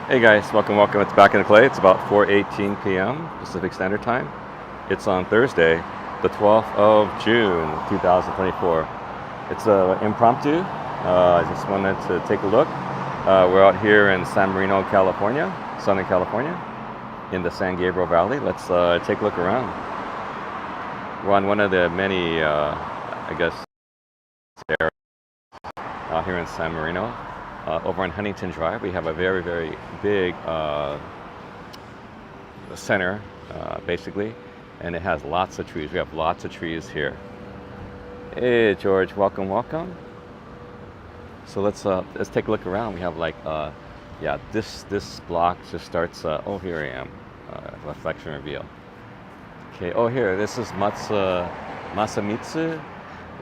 Hey guys, welcome. It's Back in the Clay. It's about 4:18 p.m. Pacific Standard Time. It's on Thursday, the 12th of June, 2024. It's impromptu. I just wanted to take a look. We're out here in San Marino, California, Southern California, in the San Gabriel Valley. Let's take a look around. We're on one of the many, areas out here in San Marino. Over on Huntington Drive, we have a very, very big center, basically, and it has lots of trees. We have lots of trees here. Hey, George, welcome. So let's take a look around. We have this block just starts. Here I am. Reflection reveal. Okay. Oh, here. This is Masamitsu.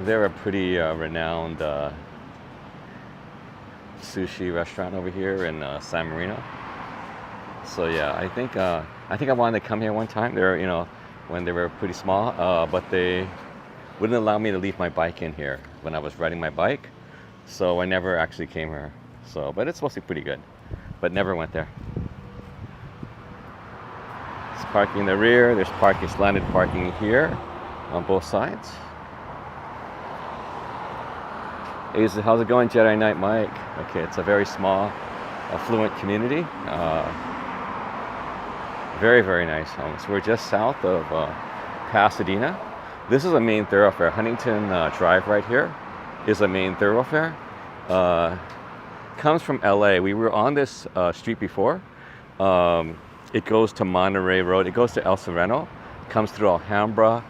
They're a pretty renowned sushi restaurant over here in San Marino. So yeah, I think I wanted to come here one time. They're when they were pretty small, but they wouldn't allow me to leave my bike in here when I was riding my bike. So I never actually came here. So, but it's supposed to be pretty good, but never went there. There's parking in the rear. There's slanted parking here on both sides. How's it going, Jedi Knight Mike? Okay, it's a very small, affluent community. Very, very nice homes. We're just south of Pasadena. This is a main thoroughfare. Huntington Drive right here is a main thoroughfare. Comes from LA. We were on this street before. It goes to Monterey Road. It goes to El Sereno. Comes through Alhambra,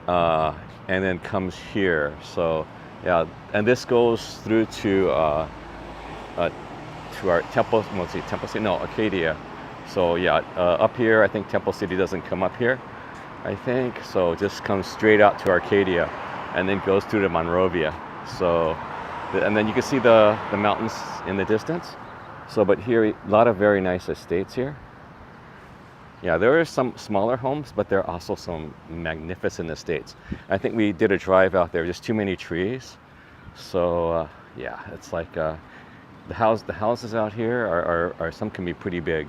and then comes here. So. Yeah, and this goes through to our Temple City, no, Arcadia. So yeah, up here, I think Temple City doesn't come up here, I think. So it just comes straight out to Arcadia and then goes through to Monrovia. So, and then you can see the mountains in the distance. So, but here, a lot of very nice estates here. Yeah, there are some smaller homes, but there are also some magnificent estates. I think we did a drive out there, just too many trees. So yeah, it's like the houses out here are some can be pretty big,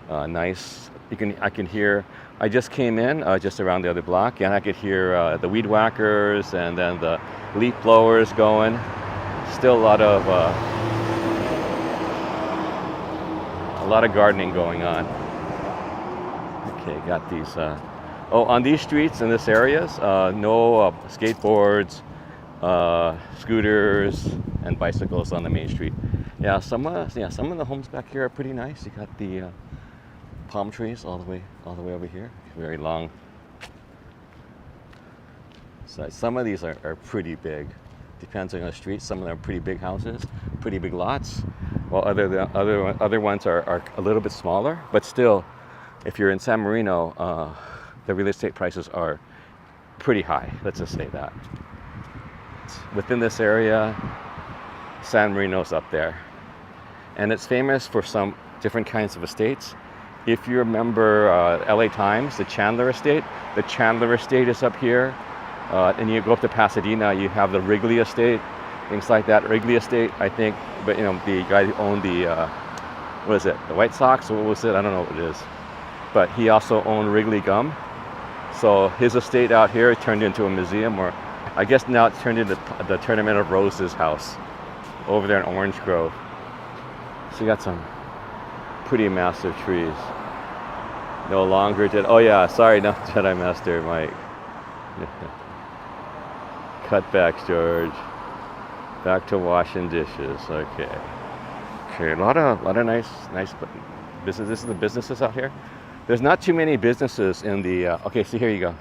nice. I can hear. I just came in just around the other block, and I could hear the weed whackers and then the leaf blowers going. Still a lot of gardening going on. Okay, got these. On these streets in this areas, no skateboards, scooters, and bicycles on the main street. Yeah, some of the homes back here are pretty nice. You got the palm trees all the way over here, very long. So some of these are pretty big. Depends on the street. Some of them are pretty big houses, pretty big lots, while other ones are a little bit smaller, but still. If you're in San Marino, the real estate prices are pretty high. Let's just say that. Within this area, San Marino's up there. And it's famous for some different kinds of estates. If you remember LA Times, the Chandler Estate is up here. And you go up to Pasadena, you have the Wrigley Estate, things like that. Wrigley Estate, I think, but the guy who owned the White Sox, or what was it? I don't know what it is. But he also owned Wrigley Gum. So his estate out here turned into a museum, or I guess now it's turned into the Tournament of Roses house over there in Orange Grove. So you got some pretty massive trees. No longer no Jedi Master Mike. Cutbacks, George. Back to washing dishes. Okay, a lot of nice businesses. This is the businesses out here. There's not too many businesses in the. Okay, so here you go.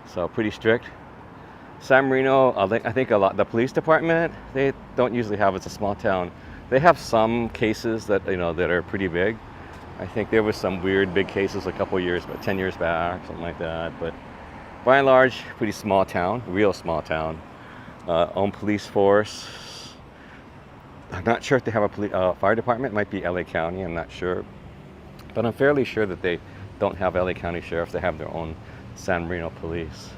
So pretty strict. San Marino, I think a lot. The police department, they don't usually have. It's a small town. They have some cases that that are pretty big. I think there was some weird big cases a couple years, but 10 years back, something like that. But by and large, pretty small town, real small town. Own police force. I'm not sure if they have a fire department. It might be LA County, I'm not sure. But I'm fairly sure that they don't have LA County sheriffs. They have their own San Marino police.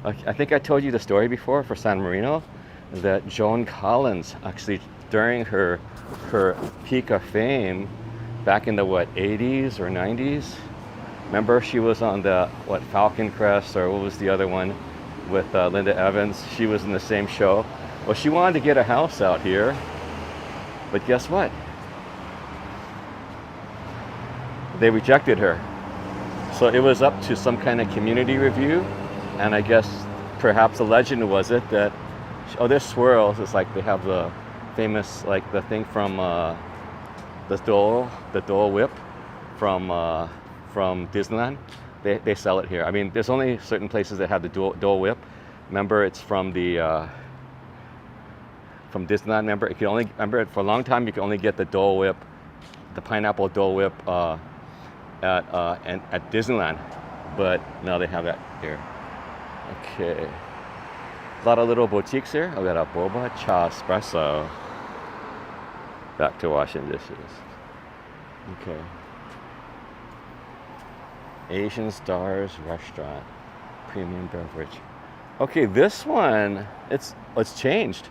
I think I told you the story before for San Marino. that Joan Collins, actually during her peak of fame back in the 80s or 90s. Remember, she was on the Falcon Crest, or what was the other one with Linda Evans? She was in the same show. Well, she wanted to get a house out here, but guess what? They rejected her. So it was up to some kind of community review, and I guess perhaps the legend was it that, oh, there's swirls. It's like they have the famous, like the thing from the Dole whip from Disneyland. They sell it here. I mean, there's only certain places that have the Dole whip. Remember, it's from Disneyland. Remember, for a long time you could only get the Dole whip, the pineapple Dole whip at Disneyland, but now they have that here. Okay, a lot of little boutiques here. We got a boba cha espresso. Back to washing dishes. Okay. Asian Stars Restaurant, premium beverage. Okay, this one, it's changed.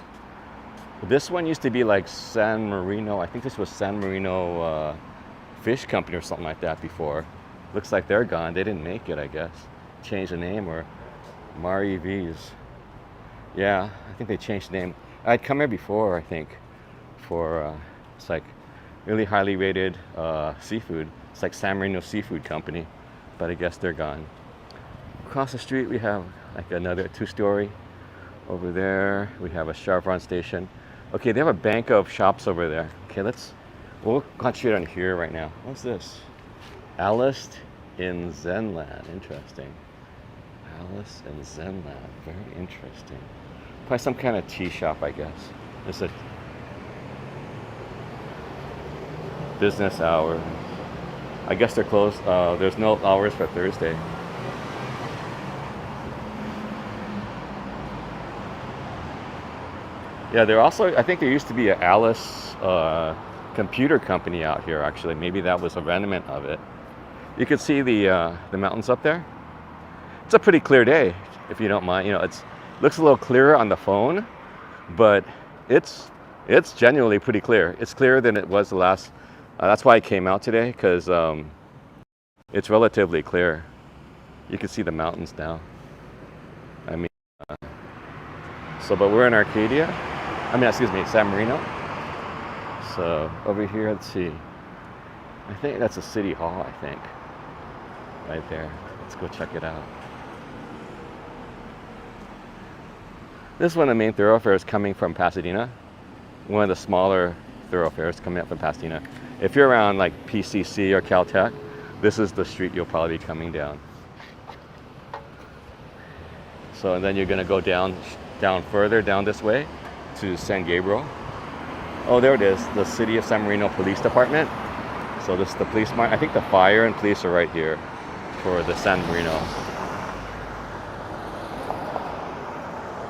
This one used to be like San Marino. I think this was San Marino Fish Company or something like that before. Looks like they're gone. They didn't make it, I guess. Changed the name, or Mari V's. Yeah, I think they changed the name. I'd come here before, I think, for it's like really highly rated seafood. It's like San Marino Seafood Company, but I guess they're gone. Across the street we have like another 2-story. Over there we have a Chevron station. Okay, they have a bank of shops over there. Okay, we'll concentrate on here right now. What's this? Alice in Zenland. Interesting. Alice in Zenland. Very interesting. Probably some kind of tea shop, I guess. It's a business hour. I guess they're closed. There's no hours for Thursday. Yeah, I think there used to be an Alice computer company out here, actually. Maybe that was a remnant of it. You can see the mountains up there. It's a pretty clear day, if you don't mind. You know, it looks a little clearer on the phone, but it's genuinely pretty clear. It's clearer than it was the last. That's why I came out today, because it's relatively clear. You can see the mountains now. I mean, but we're in Arcadia. San Marino. So over here, let's see. I think that's a city hall, I think. Right there. Let's go check it out. This is one of the main thoroughfares coming from Pasadena. One of the smaller thoroughfares coming up from Pasadena. If you're around like PCC or Caltech, this is the street you'll probably be coming down. So, and then you're going to go down further down this way to San Gabriel. Oh, there it is, the City of San Marino Police Department. So this is the police. I think the fire and police are right here for the San Marino.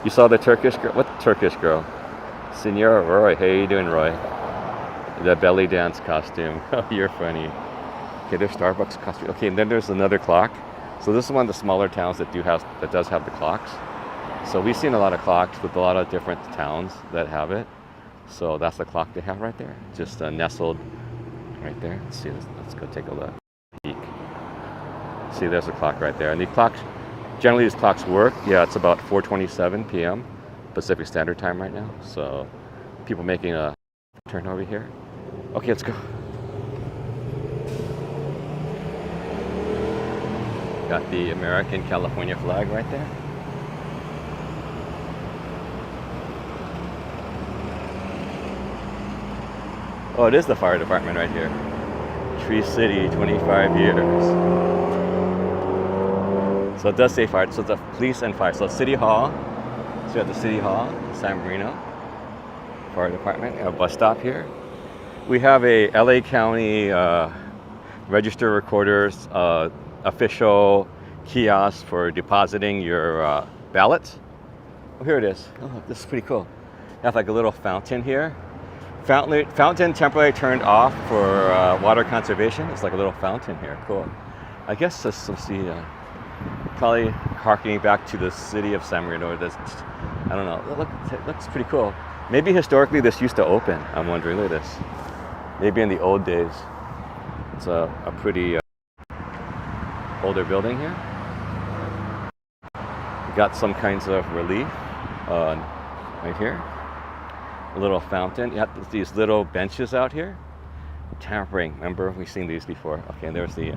You saw the Turkish girl? What Turkish girl? Senora Roy. Hey, how you doing, Roy? The belly dance costume. Oh, you're funny. Okay, there's Starbucks costume. Okay, and then there's another clock. So this is one of the smaller towns that does have the clocks. So we've seen a lot of clocks with a lot of different towns that have it. So that's the clock they have right there, just nestled right there. Let's see. Let's go take a look. Peek. See, there's a clock right there. And generally these clocks work. Yeah, it's about 4:27 p.m. Pacific Standard Time right now. So people making a turn over here. Okay, let's go. Got the American California flag right there. Oh, it is the fire department right here. Tree City, 25 years. So it does say fire. So it's the police and fire. So City Hall. So we have the City Hall, San Marino. Fire department. We have a bus stop here. We have a LA County Register Recorder's official kiosk for depositing your ballots. Oh, here it is. Oh, this is pretty cool. You have like a little fountain here. Fountain temporarily turned off for water conservation. It's like a little fountain here. Cool. I guess let's see. Probably harkening back to the city of San Marino. I don't know. It looks pretty cool. Maybe historically this used to open. I'm wondering. Look at this. Maybe in the old days. It's a pretty older building here. We got some kinds of relief right here. A little fountain. You have these little benches out here. Tampering. Remember, we've seen these before. Okay, and there's the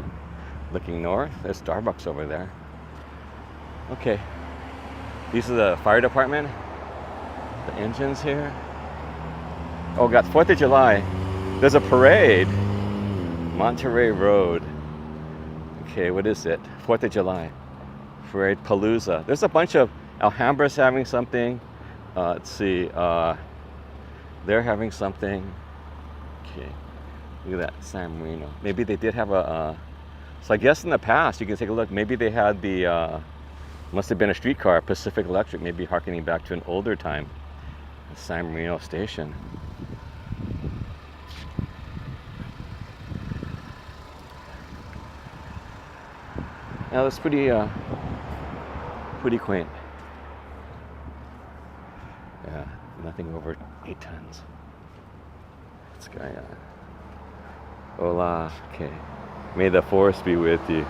looking north. There's Starbucks over there. Okay, these are the fire department. The engines here. Oh, got 4th of July. There's a parade. Monterey Road. Okay, what is it? 4th of July. Parade Palooza. There's a bunch of Alhambras having something. Let's see. They're having something. Okay. Look at that, San Marino. Maybe they did have a. So I guess in the past, you can take a look. Maybe they had the. Must have been a streetcar, Pacific Electric, maybe harkening back to an older time. San Marino Station. Now that's pretty quaint. Yeah, nothing over 8 tons. This guy, hola, okay. May the force be with you.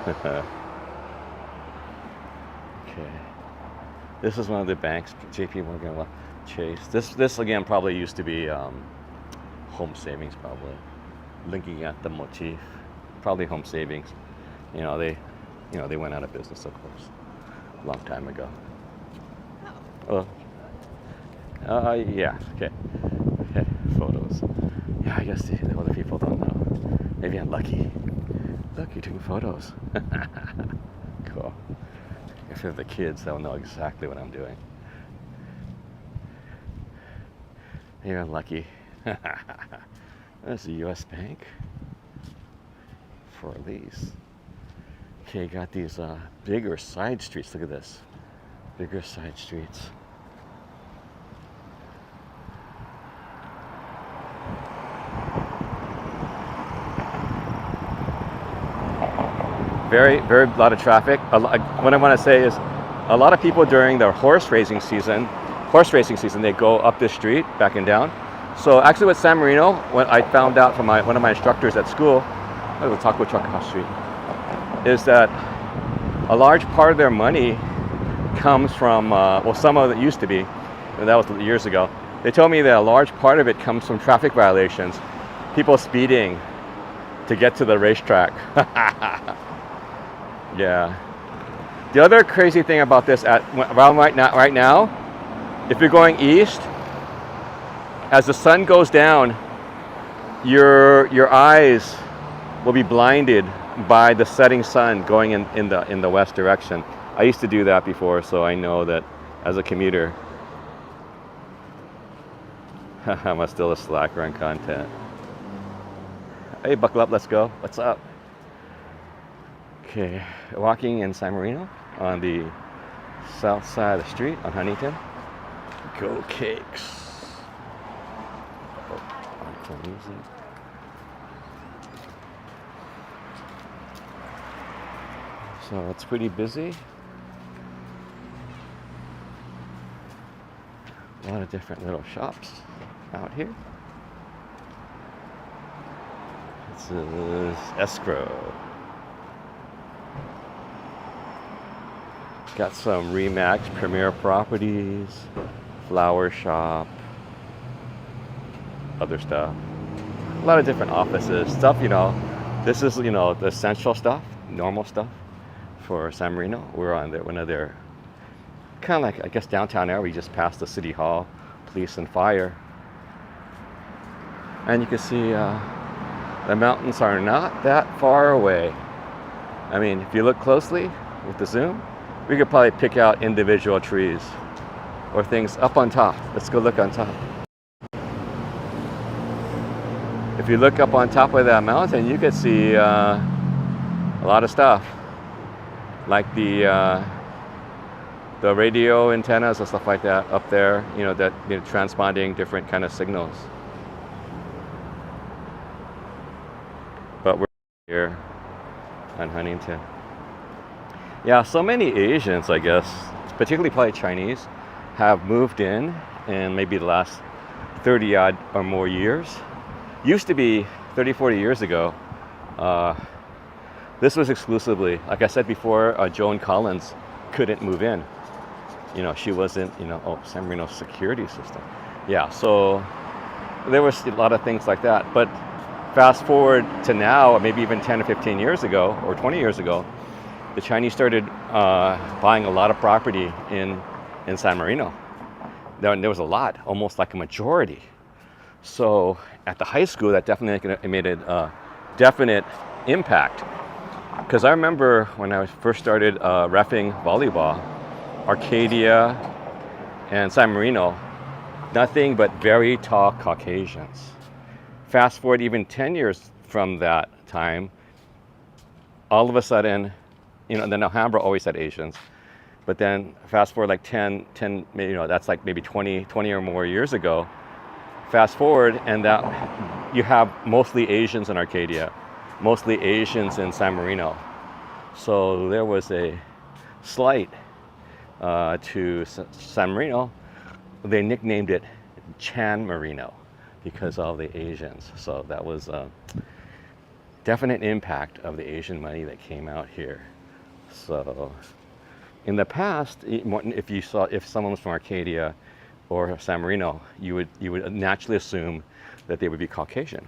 Okay. This is one of the banks, JP Morgan Chase. This again probably used to be home savings, probably. Looking at the motif, probably home savings. They went out of business, of course, a long time ago. Oh. Yeah. Okay. Okay. Photos. Yeah, I guess the other people don't know. Maybe I'm lucky. Look, you're taking photos. Cool. If they're the kids, they'll know exactly what I'm doing. Maybe I'm lucky. There's a U.S. Bank for a lease. Okay, got these bigger side streets. Look at this. Bigger side streets. Very lot of traffic. What I want to say is, a lot of people during the horse racing season, they go up this street, back and down. So actually, with San Marino, what I found out from one of my instructors at school, the taco truck across the street, is that a large part of their money comes from, some of it used to be, and that was years ago. They told me that a large part of it comes from traffic violations, people speeding to get to the racetrack. Yeah. The other crazy thing about this, right now, if you're going east, as the sun goes down, your eyes will be blinded by the setting sun going in the west direction. I used to do that before, so I know that as a commuter, I'm still a slacker on content. Hey, buckle up, let's go. What's up? Okay, walking in San Marino on the south side of the street on Huntington. Go Cakes. Oh, music. So it's pretty busy. A lot of different little shops out here. This is Escrow. Got some Remax Premier Properties, Flower Shop, other stuff. A lot of different offices, stuff, this is, the essential stuff, normal stuff for San Marino. We're on one of their, kind of like, I guess, downtown area. We just passed the City Hall, police and fire. And you can see the mountains are not that far away. I mean, if you look closely with the zoom, we could probably pick out individual trees or things up on top. Let's go look on top. If you look up on top of that mountain, you could see a lot of stuff, like the radio antennas and stuff like that up there. That transponding different kind of signals. But we're here on Huntington. Yeah, so many Asians, I guess, particularly probably Chinese, have moved in maybe the last 30 odd or more years. Used to be 30, 40 years ago. Uh, this was exclusively, like I said before, Joan Collins couldn't move in. She wasn't, San Marino security system. Yeah, so there was a lot of things like that. But fast forward to now, or maybe even 10 or 15 years ago, or 20 years ago, the Chinese started buying a lot of property in San Marino. There was a lot, almost like a majority. So at the high school, that definitely made a definite impact. Because I remember when I first started reffing volleyball, Arcadia and San Marino, nothing but very tall Caucasians. Fast forward even 10 years from that time, all of a sudden, then Alhambra always had Asians, but then fast forward like 10, that's like maybe 20 or more years ago. Fast forward, and that you have mostly Asians in Arcadia, mostly Asians in San Marino. So there was a slight to San Marino. They nicknamed it Chan Marino because of the Asians. So that was a definite impact of the Asian money that came out here. So in the past, if someone was from Arcadia or San Marino, you would naturally assume that they would be Caucasian.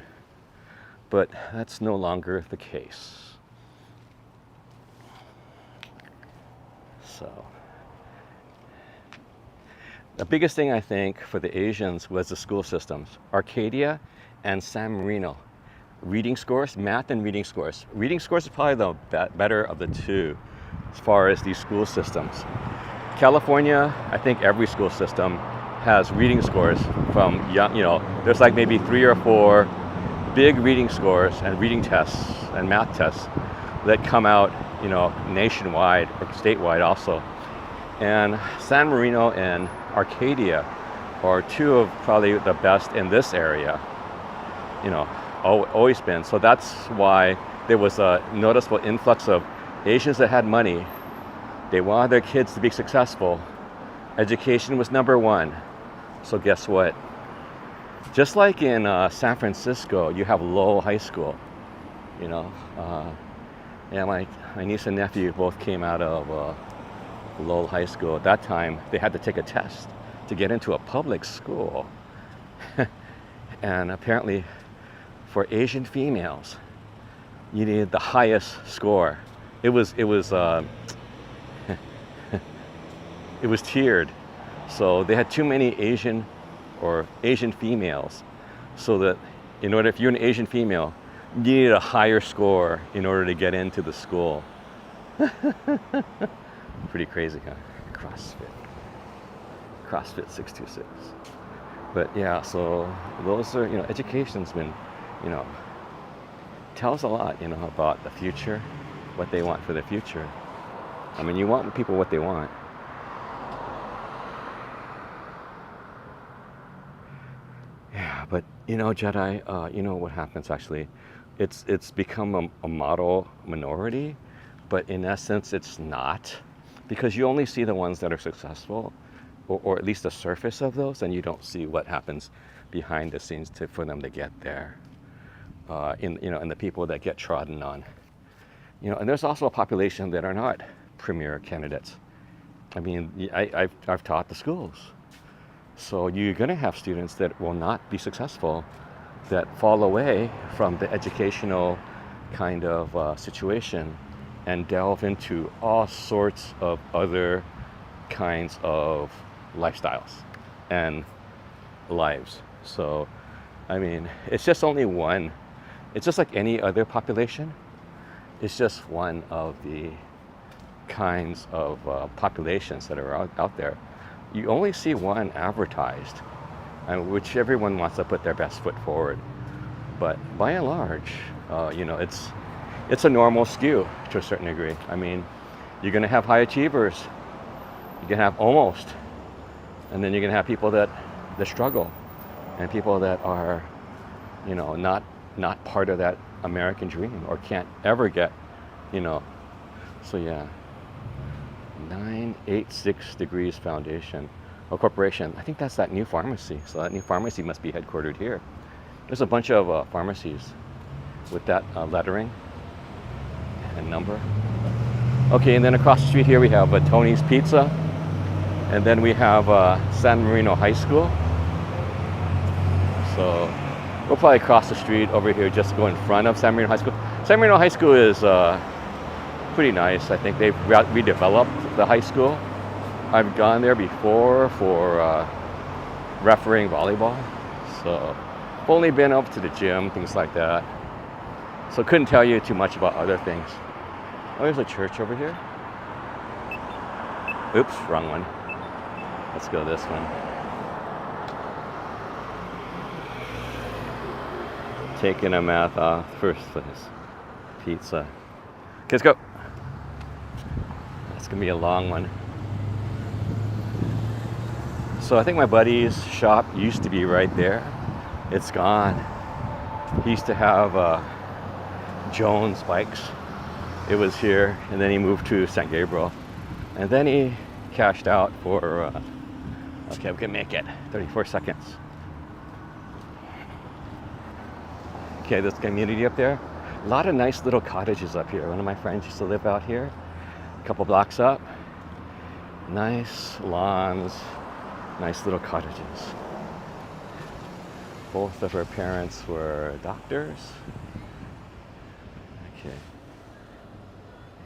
But that's no longer the case. So the biggest thing I think for the Asians was the school systems. Arcadia and San Marino. Reading scores, math and reading scores. Reading scores is probably the better of the two as far as these school systems. California, I think every school system has reading scores from young, there's like maybe 3 or 4 big reading scores and reading tests and math tests that come out, nationwide or statewide also. And San Marino and Arcadia are two of probably the best in this area, always been. So that's why there was a noticeable influx of Asians that had money. They wanted their kids to be successful. Education was number one. So guess what? Just like in San Francisco, you have Lowell High School. My niece and nephew both came out of Lowell High School. At that time, they had to take a test to get into a public school. And apparently, for Asian females, you needed the highest score. It was it was tiered. So they had too many Asian females, so that if you're an Asian female, you needed a higher score in order to get into the school. Pretty crazy, huh? CrossFit 626. But yeah, so those are, education's been, tells a lot, about the future, what they want for the future. I mean, you want people what they want. Yeah, but Jedi, what happens actually? It's become a model minority, but in essence, it's not, because you only see the ones that are successful, or at least the surface of those, and you don't see what happens behind the scenes for them to get there. And the people that get trodden on. And there's also a population that are not premier candidates. I mean, I've taught the schools. So you're going to have students that will not be successful, that fall away from the educational kind of situation and delve into all sorts of other kinds of lifestyles and lives. So, I mean, it's just only one. It's just like any other population. It's just one of the kinds of populations that are out there. You only see one advertised, and which everyone wants to put their best foot forward. But by and large, it's a normal skew to a certain degree. I mean, you're going to have high achievers. You're going to have almost, and then you're going to have people that struggle, and people that are, not part of that American dream or can't ever get, So yeah. 986 Degrees Foundation. Oh, corporation. I think that's that new pharmacy. So that new pharmacy must be headquartered here. There's a bunch of pharmacies with that lettering and number. Okay, and then across the street here we have Tony's Pizza. And then we have San Marino High School. So we'll probably cross the street over here, just go in front of San Marino High School. San Marino High School is pretty nice. I think they've redeveloped the high school. I've gone there before for refereeing volleyball. So I've only been up to the gym, things like that. So couldn't tell you too much about other things. Oh, there's a church over here. Oops, wrong one. Let's go this one. Taking a math off first place. Pizza. Okay, let's go. It's gonna be a long one. So I think my buddy's shop used to be right there. It's gone. He used to have Jones bikes. It was here, and then he moved to San Gabriel, and then he cashed out for. Okay, we can make it. 34 seconds. Okay, this community up there. A lot of nice little cottages up here. One of my friends used to live out here, a couple blocks up. Nice lawns, nice little cottages. Both of her parents were doctors. Okay.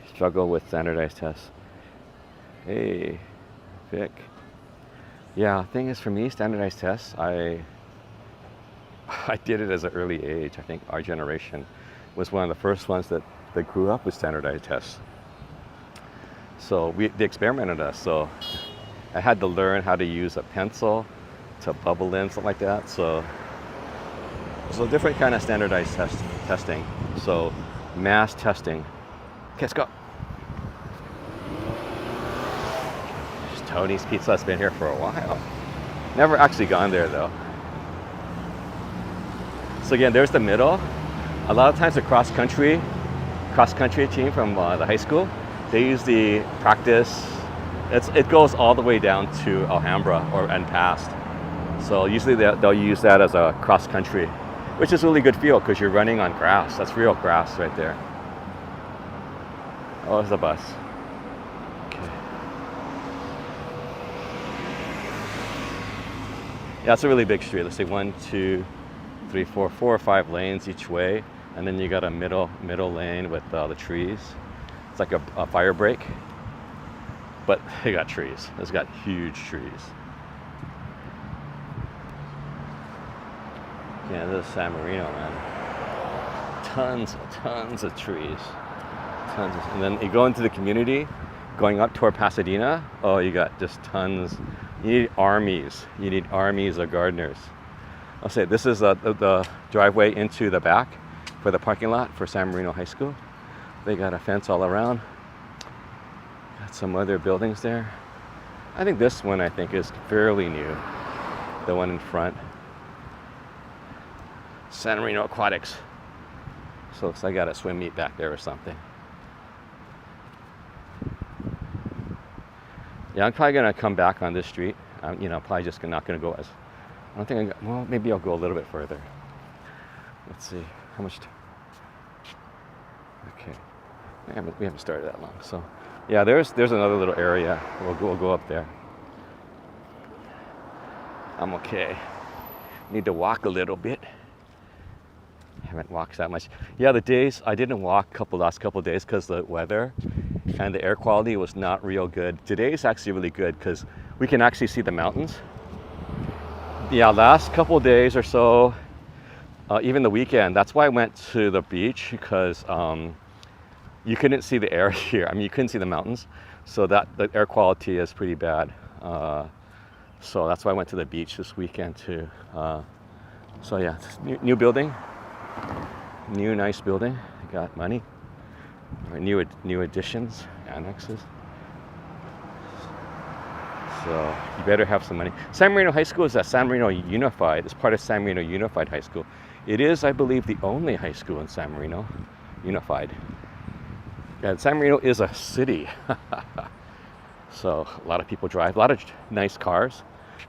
Struggle with standardized tests. Hey, Vic. Yeah, thing is for me, standardized tests, I did it as an early age. I think our generation was one of the first ones that grew up with standardized tests. So they experimented us. So I had to learn how to use a pencil to bubble in, something like that. So different kind of standardized testing. So mass testing. Okay, let's go. Tony's Pizza has been here for a while. Never actually gone there though. So again, there's the middle. A lot of times the cross country team from the high school, they usually practice. It goes all the way down to Alhambra and past. So usually they'll use that as a cross country, which is a really good feel because you're running on grass. That's real grass right there. Oh, there's a bus. Okay. Yeah, it's a really big street. Let's say 1, 2, 3, 4 or 5 lanes each way, and then you got a middle lane with the trees. It's like a fire break, but they got trees. It's got huge trees. Yeah, this is San Marino, man. Tons of trees. And then you go into the community, going up toward Pasadena. Oh, you got just tons. You need armies. You need armies of gardeners. I'll say this is the driveway into the back for the parking lot for San Marino High School. They got a fence all around. Got some other buildings there. I think this one is fairly new. The one in front. San Marino Aquatics. So looks like I got a swim meet back there or something. Yeah, I'm probably gonna come back on this street. Probably just not gonna go as. I don't think well, maybe I'll go a little bit further. Let's see how much. Okay, we haven't started that long. So, yeah, there's another little area. We'll go up there. I'm okay. Need to walk a little bit. Haven't walked that much. Yeah, the days I didn't walk last couple of days because the weather and the air quality was not real good. Today's actually really good because we can actually see the mountains. Yeah, last couple of days or so, even the weekend, that's why I went to the beach because you couldn't see the air here. I mean, you couldn't see the mountains, so that the air quality is pretty bad. So that's why I went to the beach this weekend too. So yeah, new building, new nice building. Got money. New additions, annexes. So you better have some money. San Marino High School is at San Marino Unified. It's part of San Marino Unified High School. It is, I believe, the only high school in San Marino Unified. And San Marino is a city. So a lot of people drive, a lot of nice cars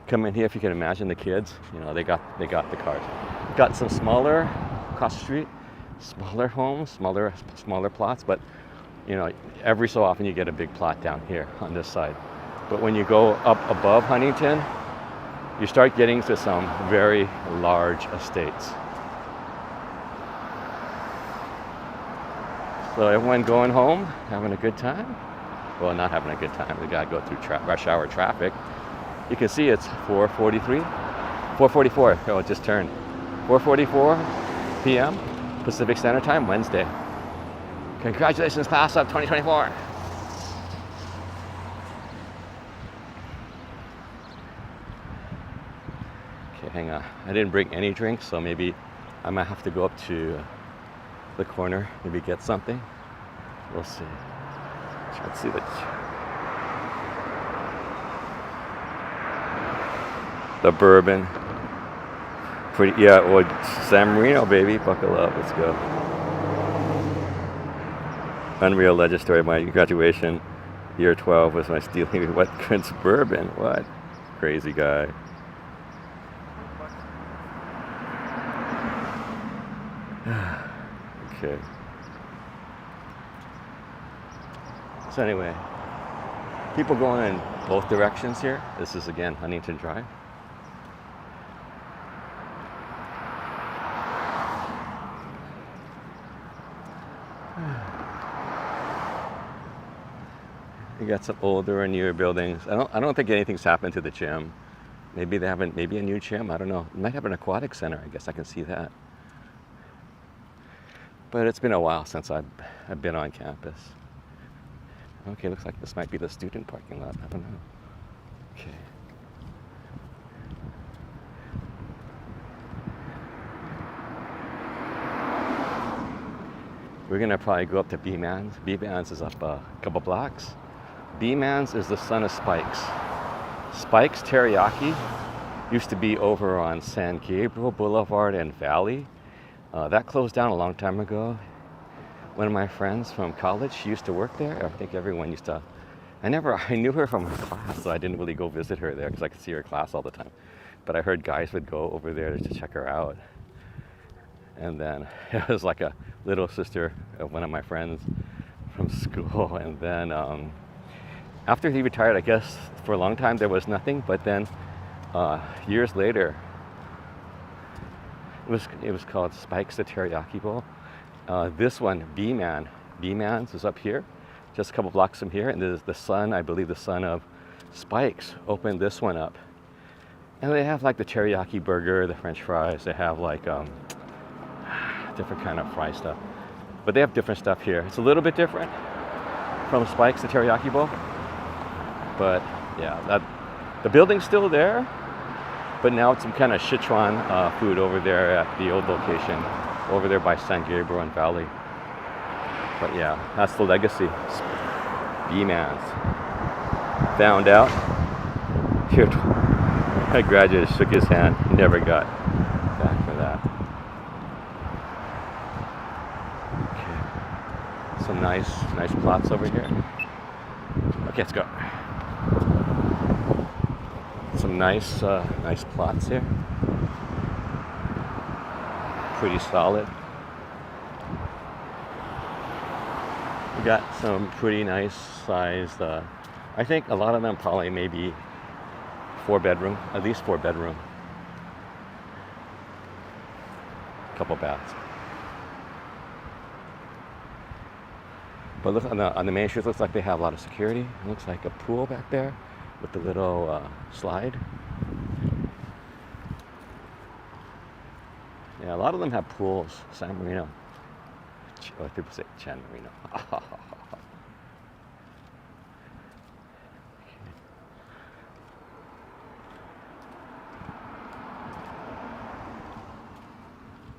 come in here. If you can imagine the kids, they got the cars. Got some smaller across the street, smaller homes, smaller plots, but every so often you get a big plot down here on this side. But when you go up above Huntington, you start getting to some very large estates. So everyone going home, having a good time? Well, not having a good time. We gotta go through rush hour traffic. You can see it's 4:43, 4:44. Oh, it just turned 4:44 p.m. Pacific Standard Time, Wednesday. Congratulations, class of 2024. Okay, hang on. I didn't bring any drinks, so maybe I might have to go up to the corner, maybe get something. We'll see. Let's see the bourbon. Pretty, yeah. Well, San Marino, baby, buckle up. Let's go. Unreal legend story. My graduation, year 12, was my stealing what Prince bourbon. What? Crazy guy. Okay. So anyway, people going in both directions here. This is again Huntington Drive. You got some older and newer buildings. I don't think anything's happened to the gym. Maybe they haven't. Maybe a new gym. I don't know. It might have an aquatic center. I guess I can see that. But it's been a while since I've been on campus. Okay, looks like this might be the student parking lot. I don't know. Okay. We're gonna probably go up to B-Man's. B-Man's is up a couple blocks. B-Man's is the son of Spike's. Spike's Teriyaki used to be over on San Gabriel Boulevard and Valley. That closed down a long time ago. One of my friends from college, she used to work there. I think everyone used to. I knew her from her class, so I didn't really go visit her there because I could see her class all the time. But I heard guys would go over there to check her out. And then it was like a little sister of one of my friends from school. And then after he retired, I guess for a long time there was nothing. But then years later, it was called Spike's the Teriyaki Bowl. This one, B-Man's is up here, just a couple blocks from here. And there's the son, I believe the son of Spike's, opened this one up. And they have like the teriyaki burger, the French fries. They have like different kind of fry stuff. But they have different stuff here. It's a little bit different from Spike's the Teriyaki Bowl. But yeah, the building's still there. But now it's some kind of Sichuan food over there at the old location, over there by San Gabriel and Valley. But yeah, that's the legacy. B-Man's. Found out. Here, I graduated, shook his hand, never got back for that. Okay. Some nice plots over here. Okay, let's go. Some nice plots here. Pretty solid. We got some pretty nice sized. I think a lot of them probably maybe 4-bedroom, at least 4-bedroom. Couple baths. But look on the main street. Looks like they have a lot of security. It looks like a pool back there with the little slide. Yeah, a lot of them have pools. San Marino. Oh, people say San Marino.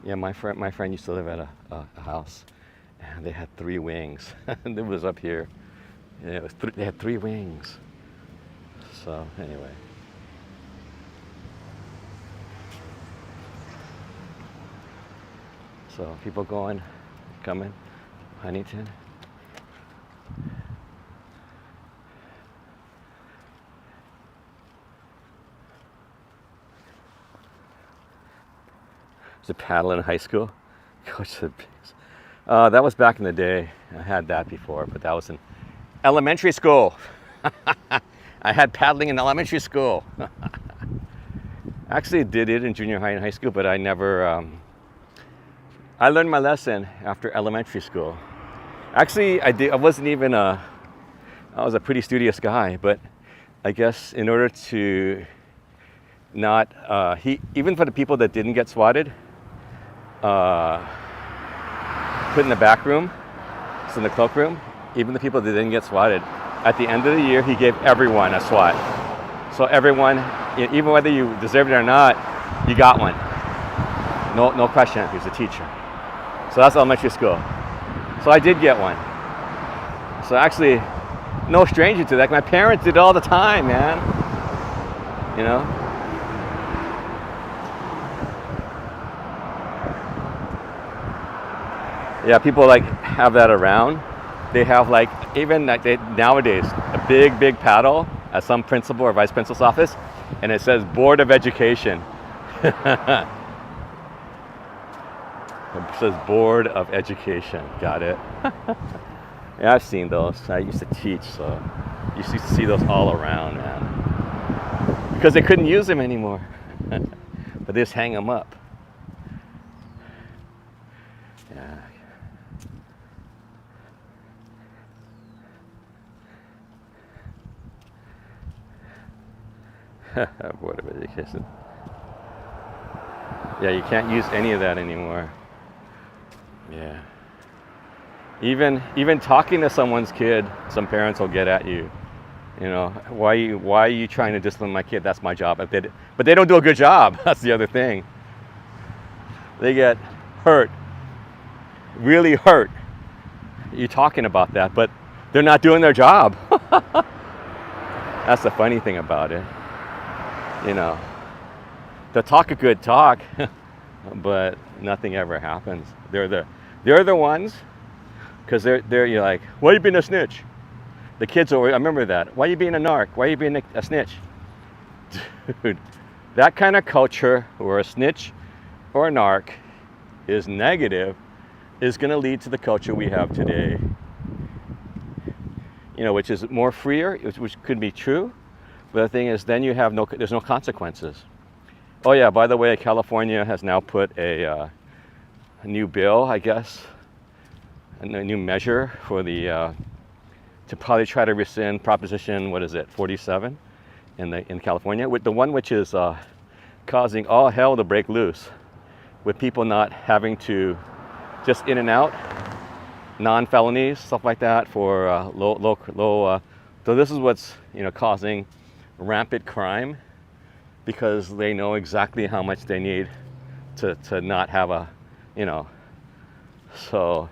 Yeah, my friend used to live at a house, and they had 3 wings. And it was up here. Yeah, it was they had 3 wings. So anyway. So people coming, Huntington. Was it paddle in high school? Coach the bigs. That was back in the day. I had that before, but that was in elementary school. I had paddling in elementary school. Actually did it in junior high and high school, but I never, I learned my lesson after elementary school. Actually, I wasn't even I was a pretty studious guy, but I guess in order to not, even for the people that didn't get swatted, put in the back room, so in the cloakroom, even the people that didn't get swatted, at the end of the year, he gave everyone a SWAT. So everyone, even whether you deserved it or not, you got one. No question, he was a teacher. So that's elementary school. So I did get one. So actually, no stranger to that. My parents did it all the time, man. You know? Yeah, people like have that around. They have like, even like nowadays, a big paddle at some principal or vice principal's office, and it says Board of Education. It says Board of Education. Got it? Yeah, I've seen those. I used to teach, so I used to see those all around, man. Because they couldn't use them anymore. But they just hang them up. Yeah. Board of Education. Yeah, you can't use any of that anymore. Yeah. Even talking to someone's kid, some parents will get at you. You know, why are you trying to discipline my kid? That's my job. But they don't do a good job. That's the other thing. They get hurt, really hurt. You're talking about that, but they're not doing their job. That's the funny thing about it. You know, they'll talk a good talk, but nothing ever happens. They're the ones, because you're like, why are you being a snitch? The kids I remember that. Why are you being a narc? Why are you being a snitch? Dude, that kind of culture where a snitch or a narc is negative is going to lead to the culture we have today. You know, which is more freer, which could be true. But the thing is, then you have there's no consequences. Oh yeah, by the way, California has now put a new bill, I guess, a new measure for the to probably try to rescind Proposition, what is it, 47 in California, with the one which is causing all hell to break loose, with people not having to just in and out, non-felonies, stuff like that for low. So this is what's causing rampant crime, because they know exactly how much they need to not have a, so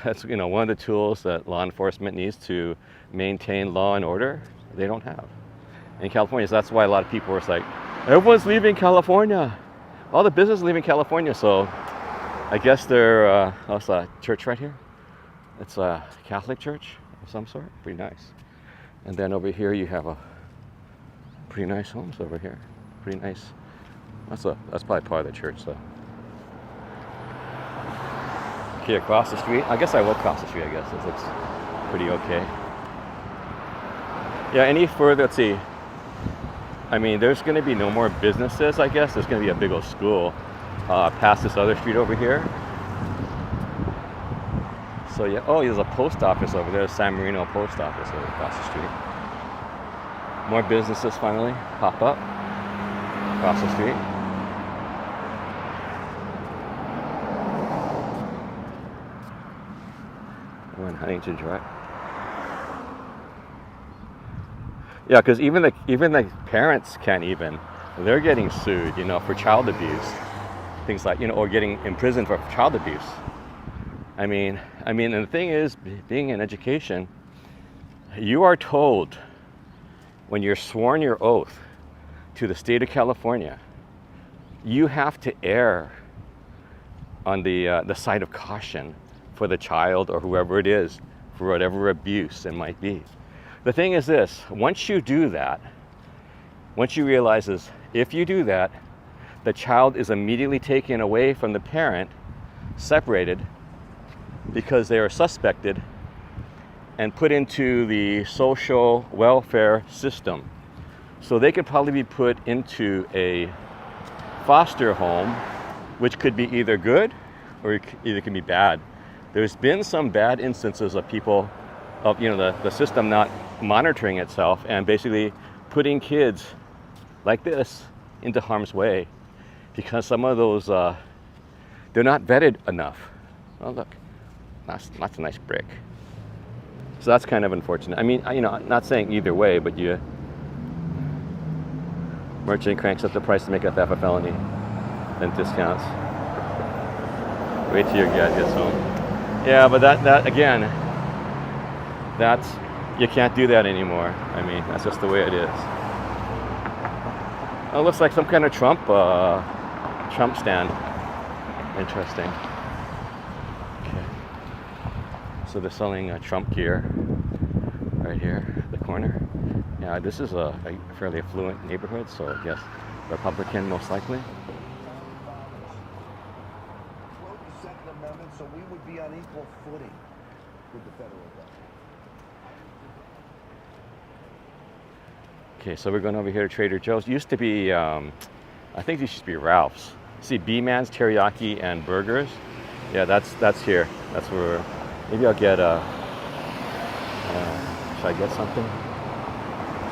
that's one of the tools that law enforcement needs to maintain law and order. They don't have in California. So that's why a lot of people are like, everyone's leaving California, all the business is leaving California. So I guess they're it's a church right here. It's a Catholic church of some sort, pretty nice. And then over here you have a pretty nice homes over here, pretty nice. That's probably part of the church though. Okay, across the street. I guess I will cross the street. I guess this looks pretty okay. Yeah. Any further? Let's see. I mean, there's going to be no more businesses. I guess there's going to be a big old school past this other street over here. So yeah. Oh, there's a post office over there. San Marino post office over across the street. More businesses finally pop up across the street. We're in Huntington Drive. Yeah, because even the parents can't even. They're getting sued, for child abuse, things like or getting imprisoned for child abuse. I mean, and the thing is, being in education, you are told when you're sworn your oath to the state of California, you have to err on the side of caution for the child or whoever it is, for whatever abuse it might be. The thing is this, once you do that, once you realize this, if you do that, the child is immediately taken away from the parent, separated, because they are suspected, and put into the social welfare system. So they could probably be put into a foster home, which could be either good or either can be bad. There's been some bad instances of people, of the system not monitoring itself and basically putting kids like this into harm's way because some of those, they're not vetted enough. Oh look, that's a nice brick. So that's kind of unfortunate. I mean, I'm not saying either way, but merchant cranks up the price to make a theft a felony, then discounts. Wait till your dad gets home. Yeah, but that again, you can't do that anymore. I mean, that's just the way it is. Oh, it looks like some kind of Trump stand. Interesting. Okay. So they're selling Trump gear right here, the corner. Yeah, this is a fairly affluent neighborhood, so I guess Republican most likely. So we would be on equal footing with the federal government. Okay, so we're going over here to Trader Joe's. Used to be, I think these used to be Ralph's. See, B-Man's Teriyaki and Burgers. Yeah, that's here. That's where. Maybe I'll get a. Should I get something?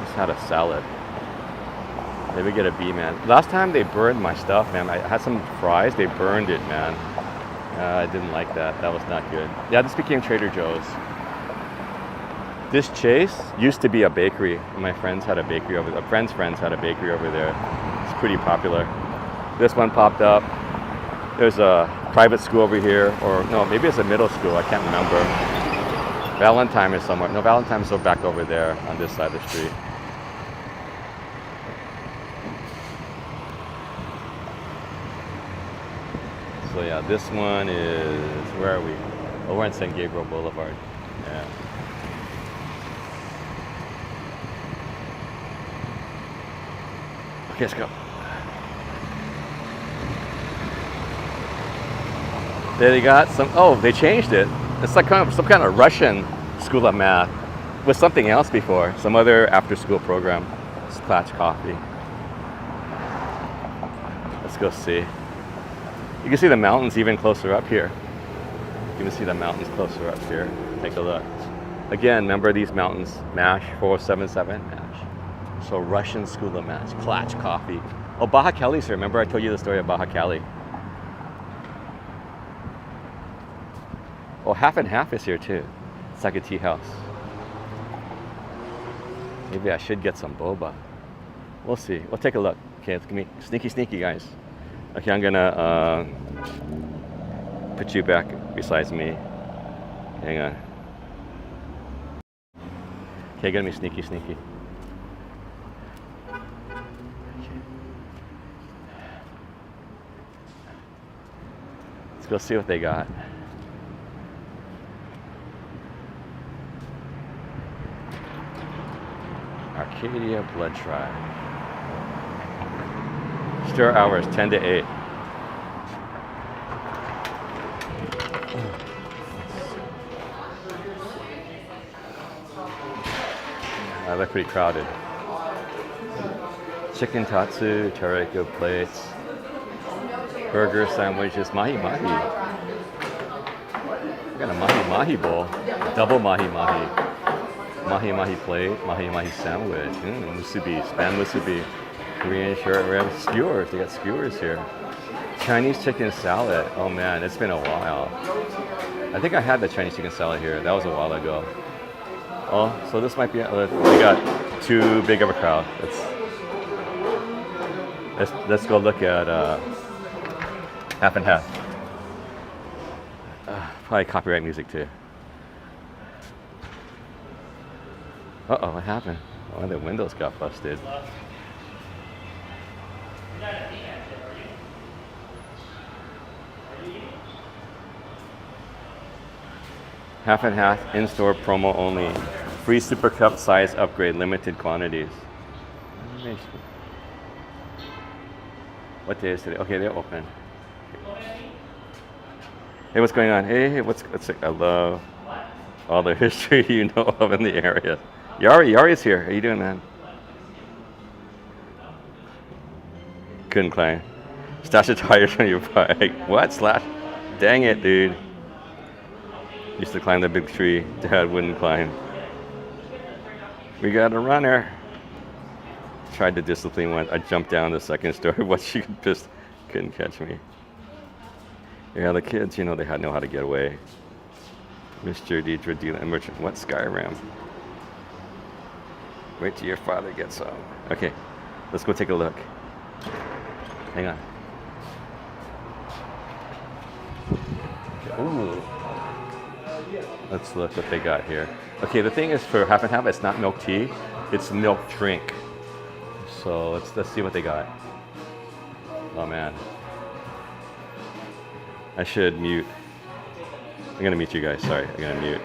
Just had a salad. Maybe get a B-Man. Last time they burned my stuff, man. I had some fries. They burned it, man. I didn't like that. That was not good. Yeah, this became Trader Joe's. This Chase used to be a bakery. My friends had a bakery over there. A friend's friends had a bakery over there. It's pretty popular. This one popped up. There's a private school over here, or no, maybe it's a middle school. I can't remember. Valentine is somewhere. No, Valentine is back over there on this side of the street. So yeah, this one is, where are we? Oh, we're on San Gabriel Boulevard. Yeah. Okay, let's go. There they got some, oh, they changed it. It's like some kind of Russian school of math with something else before, some other after-school program. Scratch coffee. Let's go see. You can see the mountains even closer up here. You can see the mountains closer up here. Take a look. Again, remember these mountains, MASH 4077, MASH. So Russian school of math, Clutch coffee. Oh, Baja Cali's here. Remember I told you the story of Baja Cali. Oh, Half and Half is here too. It's like a tea house. Maybe I should get some boba. We'll see. We'll take a look. Okay, it's gonna be sneaky, guys. Okay, I'm gonna put you back besides me. Hang on. Okay, gonna be sneaky. Okay. Let's go see what they got. Arcadia Blood Tribe. Store hours 10 to 8. They're pretty crowded. Chicken tatsu, teriyaki plates, burger sandwiches, mahi. We got a mahi bowl, double mahi. Mahi plate, mahi sandwich, musubi, spam musubi, Korean short rib, skewers. They got skewers here. Chinese chicken salad. Oh man, it's been a while. I think I had the Chinese chicken salad here. That was a while ago. Oh, so this might be. They got too big of a crowd. Let's go look at Half and Half. Probably copyright music too. Uh-oh, what happened? Oh, the windows got busted. Half and Half in-store promo only. Free Super Cup size upgrade, limited quantities. What day is today? Okay, they're open. Hey, what's going on? Hey, what's I love all the history you know of in the area. Yari's here. How you doing, man? Couldn't climb. Stash the tires on your bike. What? Slash? Dang it, dude. Used to climb the big tree. Dad wouldn't climb. We got a runner. Tried to discipline one. I jumped down the second story. What she just couldn't catch me. Yeah, the kids, you know, they had know how to get away. Mr. Deidre dealing merchant. What Skyrim? Wait till your father gets home. Okay, let's go take a look. Hang on. Ooh. Let's look what they got here. Okay, the thing is for half and half, it's not milk tea, it's milk drink. So let's see what they got. Oh man. I should mute. I'm gonna mute you guys, sorry, I'm gonna mute.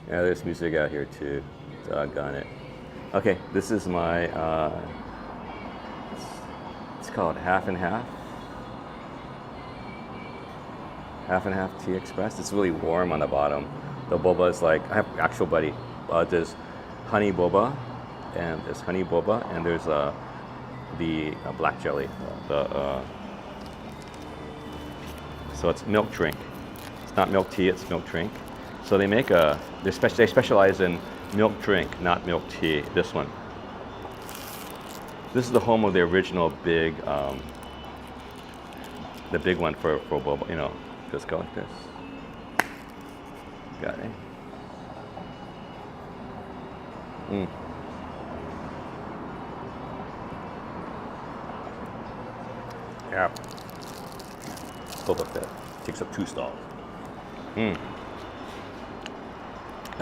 Yeah, there's music out here too. Doggone it. Okay, this is my, it's called Half and Half. Half and Half Tea Express. It's really warm on the bottom. The boba is like, I have actual buddy. There's honey boba, and there's honey boba, and there's the black jelly. So it's milk drink. It's not milk tea, it's milk drink. So they make they specialize in milk drink, not milk tea, this one. This is the home of the original big, the big one for boba, you know, just go like this. Got it. Yeah. Boba Fett takes up 2 stalls. The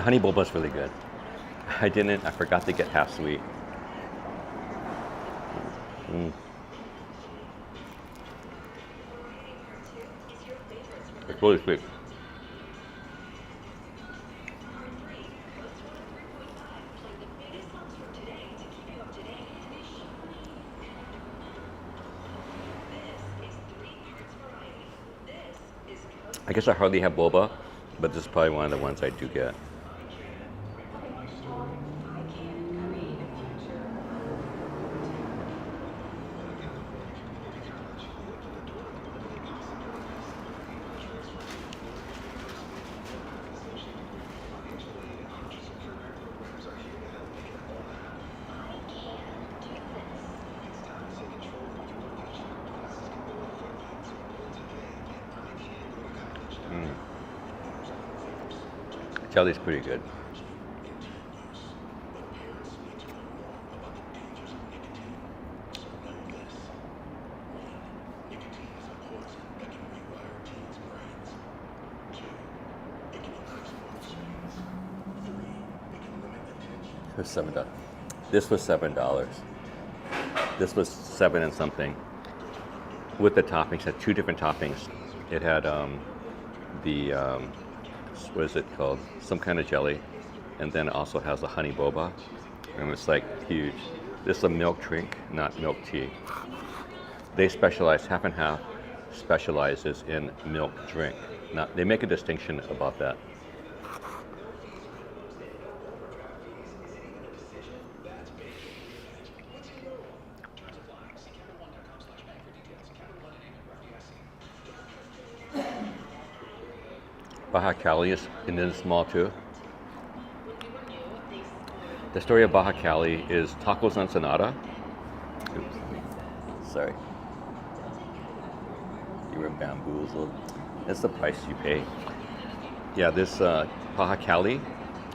honey boba is really good. I forgot to get half sweet. It's really sweet. I guess I hardly have boba, but this is probably one of the ones I do get. Jelly's pretty good. It was $7. This was $7. This was 7 and something. With the toppings, it had 2 different toppings. It had what is it called? Some kind of jelly, and then it also has a honey boba, and it's like huge. This is a milk drink, not milk tea. They specialize, Half and Half specializes in milk drink. Now, they make a distinction about that. Baja Cali is in this small too. The story of Baja Cali is tacos ensenada. Oops. Sorry. You were bamboozled. That's the price you pay. Yeah, this Baja Cali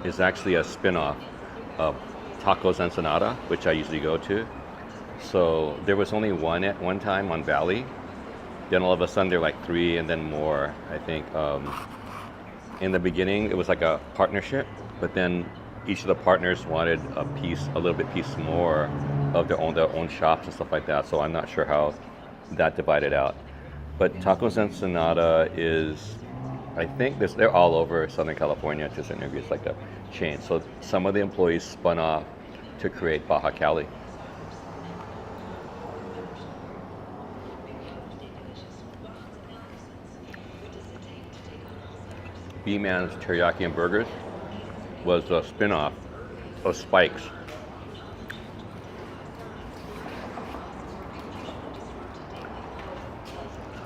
is actually a spin-off of Tacos Ensenada, which I usually go to. So there was only one at one time on Valley. Then all of a sudden there were like 3 and then more, I think. In the beginning, it was like a partnership, but then each of the partners wanted a little bit more of their own shops and stuff like that. So I'm not sure how that divided out. But Tacos Ensenada is, I think they're all over Southern California to certain degrees, like a chain. So some of the employees spun off to create Baja Cali. B-Man's Teriyaki and Burgers was a spin-off of Spike's.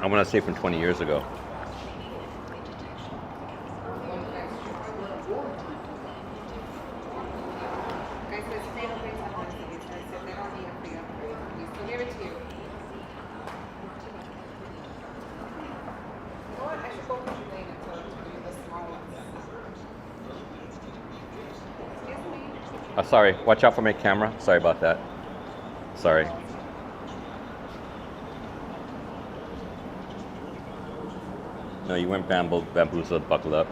I want to say from 20 years ago. Sorry, watch out for my camera. Sorry about that. Sorry. No, you weren't bamboozled, buckle up.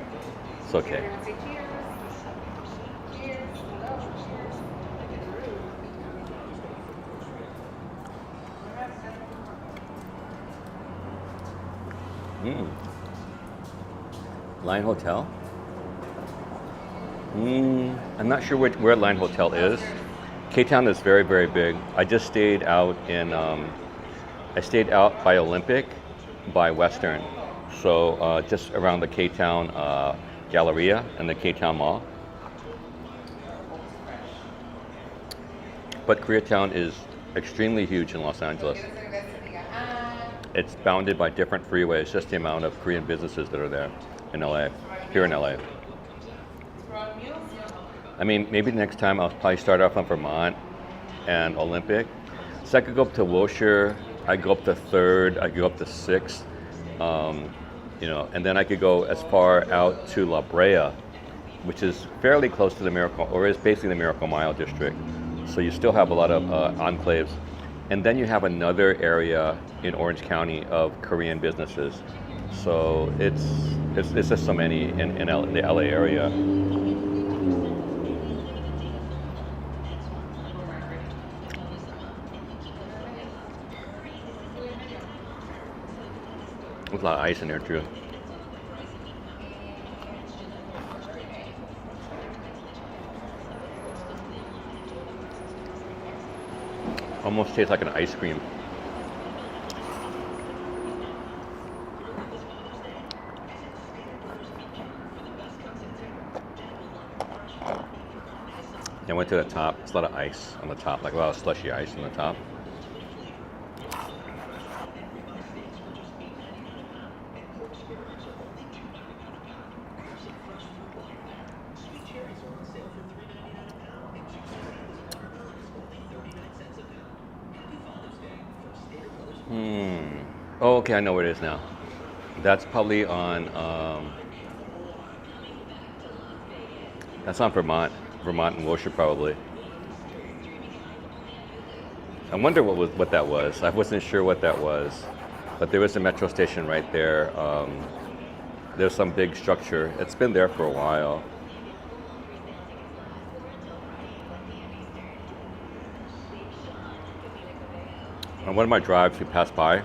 It's okay. Line Hotel. I'm not sure where Line Hotel is. K-Town is very, very big. I just stayed out I stayed out by Olympic, by Western. So just around the K-Town Galleria and the K-Town Mall. But Koreatown is extremely huge in Los Angeles. It's bounded by different freeways, just the amount of Korean businesses that are there in LA, here in LA. I mean, maybe next time I'll probably start off on Vermont and Olympic. So I could go up to Wilshire, I go up to 3rd, I go up to 6th, and then I could go as far out to La Brea, which is fairly close to the Miracle, or is basically the Miracle Mile district. So you still have a lot of enclaves. And then you have another area in Orange County of Korean businesses. So it's just so many in the LA area. There's a lot of ice in there too. Almost tastes like an ice cream. I went to the top. It's a lot of ice on the top, like a lot of slushy ice on the top. Oh, okay, I know where it is now. That's probably on. That's on Vermont and Wilshire probably. I wonder what that was. I wasn't sure what that was, but there was a metro station right there. There's some big structure. It's been there for a while. On one of my drives, we passed by,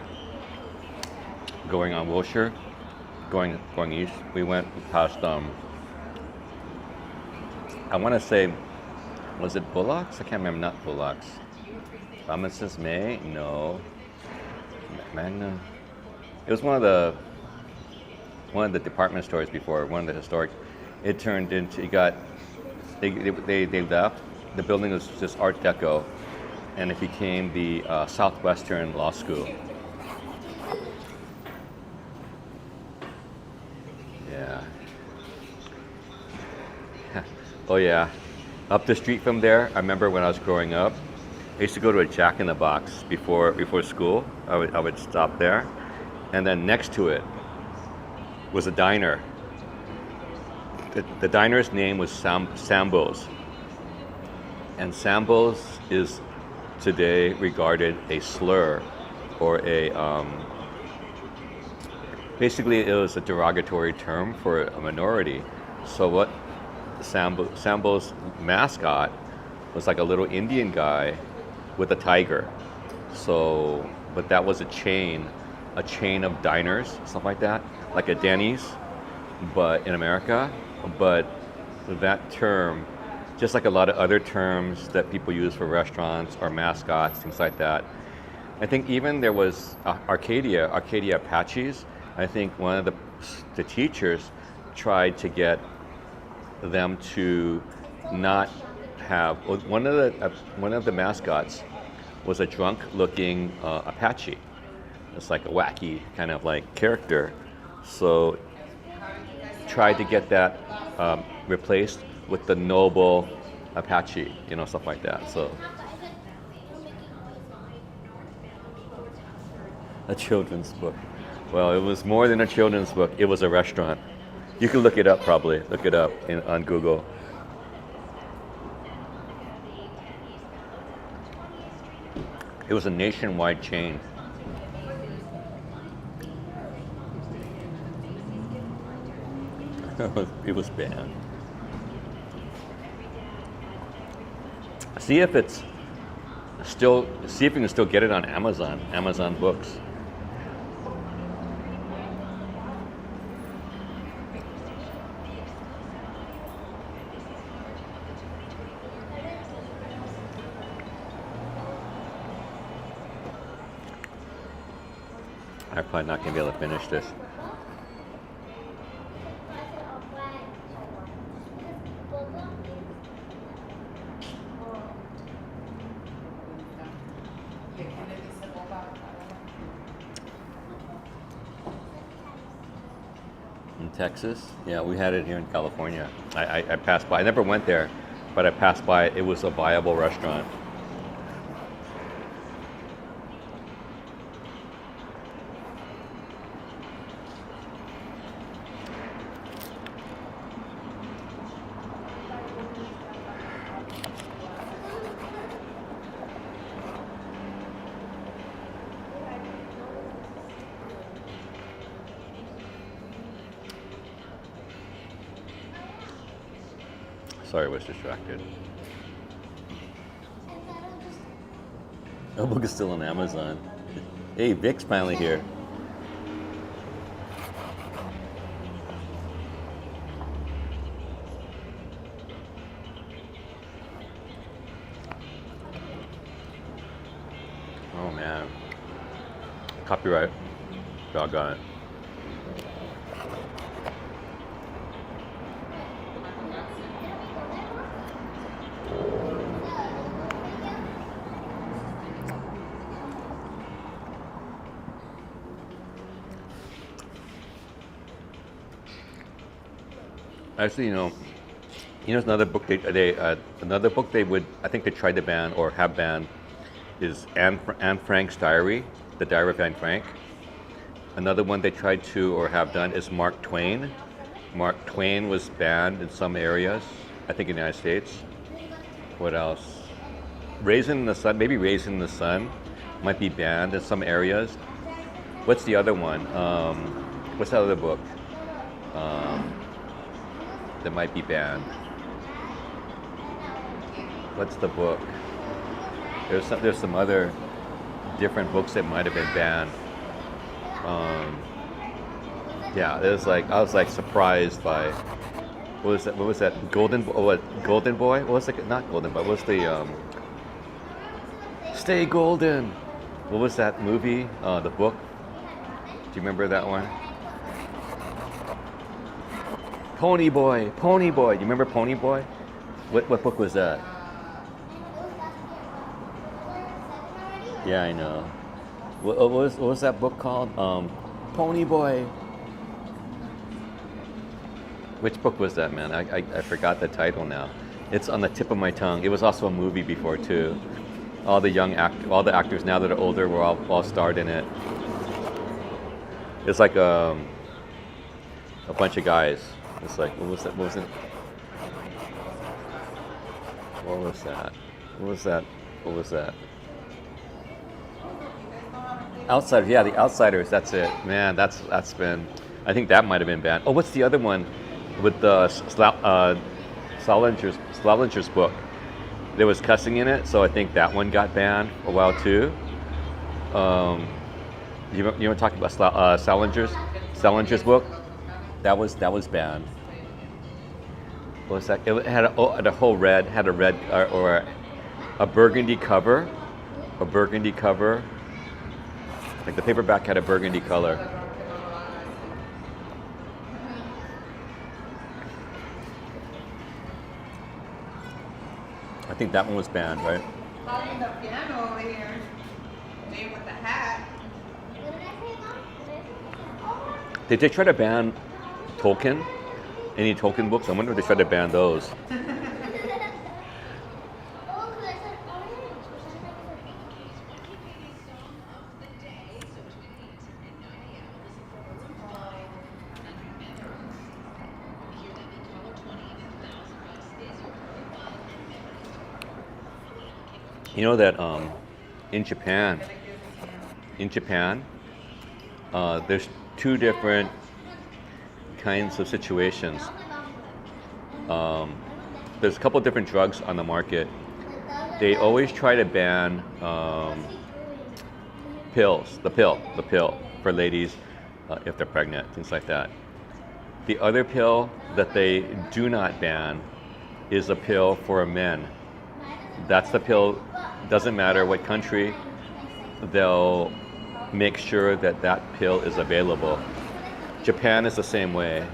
going on Wilshire, going east. We went past. I want to say, was it Bullocks? I can't remember. Not Bullocks. Robinson's May? No. Magna. It was one of the department stores before. One of the historic. It turned into. They left. The building was just Art Deco, and it became the Southwestern Law School. Yeah. Oh yeah. Up the street from there, I remember when I was growing up, I used to go to a Jack in the Box before school. I would stop there, and then next to it was a diner. The diner's name was Sambo's, and Sambo's is today regarded a slur, or basically it was a derogatory term for a minority. So what Sambo's mascot was like a little Indian guy with a tiger. So, but that was a chain of diners, stuff like that, like a Denny's, but in America. But that term, just like a lot of other terms that people use for restaurants or mascots, things like that. I think even there was Arcadia Apaches. I think one of the teachers tried to get them to not have one of the mascots was a drunk-looking Apache. It's like a wacky kind of like character. So tried to get that replaced with the noble Apache, stuff like that. So a children's book. Well, it was more than a children's book. It was a restaurant. You can look it up probably. Look it up on Google. It was a nationwide chain. It was banned. See if you can still get it on Amazon Books. I'm probably not gonna be able to finish this. In Texas, yeah, we had it here in California. I passed by. I never went there, but I passed by. It was a viable restaurant. Sorry, I was distracted. The book is still on Amazon. Hey, Vic's finally here. Oh man. Copyright. Doggone it. Actually, another book another book they would, I think they tried to ban or have banned is Anne Frank's Diary, The Diary of Anne Frank. Another one they tried to or have done is Mark Twain. Mark Twain was banned in some areas, I think in the United States. What else? Raisin in the Sun, maybe Raisin in the Sun might be banned in some areas. What's the other one? What's that other book? That might be banned. What's the book? There's some other different books that might have been banned. Yeah, I was like surprised by what was that Golden Boy? What was it? Not Golden Boy. What was the Stay Golden? What was that movie? The book? Do you remember that one? Pony Boy. Do you remember Pony Boy? What book was that? Yeah, I know. What was that book called? Pony Boy. Which book was that, man? I forgot the title now. It's on the tip of my tongue. It was also a movie before too. All the actors now that are older were all starred in it. It's like a bunch of guys. It's like, what was that? What was that? Outsiders, yeah, The Outsiders. That's it, man. That's been. I think that might have been banned. Oh, what's the other one with the Slalinger's book? There was cussing in it, so I think that one got banned for a while too. You want to talk about Salinger's book? That was banned. What was that? It had a red or a burgundy cover. A burgundy cover. Like the paperback had a burgundy color. I think that one was banned, right? Playing the piano over here. Jay with the hat. Did they try to ban Tolkien? Any Tolkien books? I wonder if they tried to ban those. You know that in Japan, there's two different kinds of situations. There's a couple different drugs on the market. They always try to ban pills, the pill for ladies if they're pregnant, things like that. The other pill that they do not ban is a pill for men. That's the pill, doesn't matter what country, they'll make sure that that pill is available. Japan is the same way.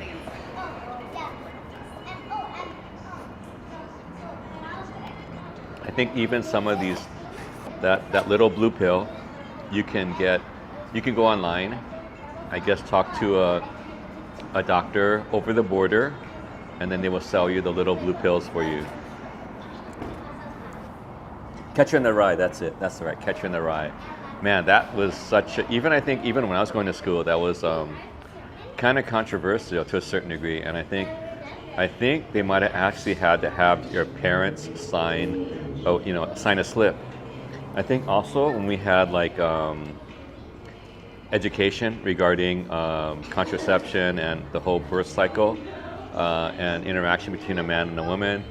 I think even some of these, that little blue pill, you can go online, I guess talk to a doctor over the border, and then they will sell you the little blue pills for you. Catcher in the Rye, that's it. That's right, Catcher in the Rye. Man, that was such a, even when I was going to school, that was kind of controversial to a certain degree. And I think they might have actually had to have your parents sign a slip. I think also when we had like education regarding contraception and the whole birth cycle and interaction between a man and a woman,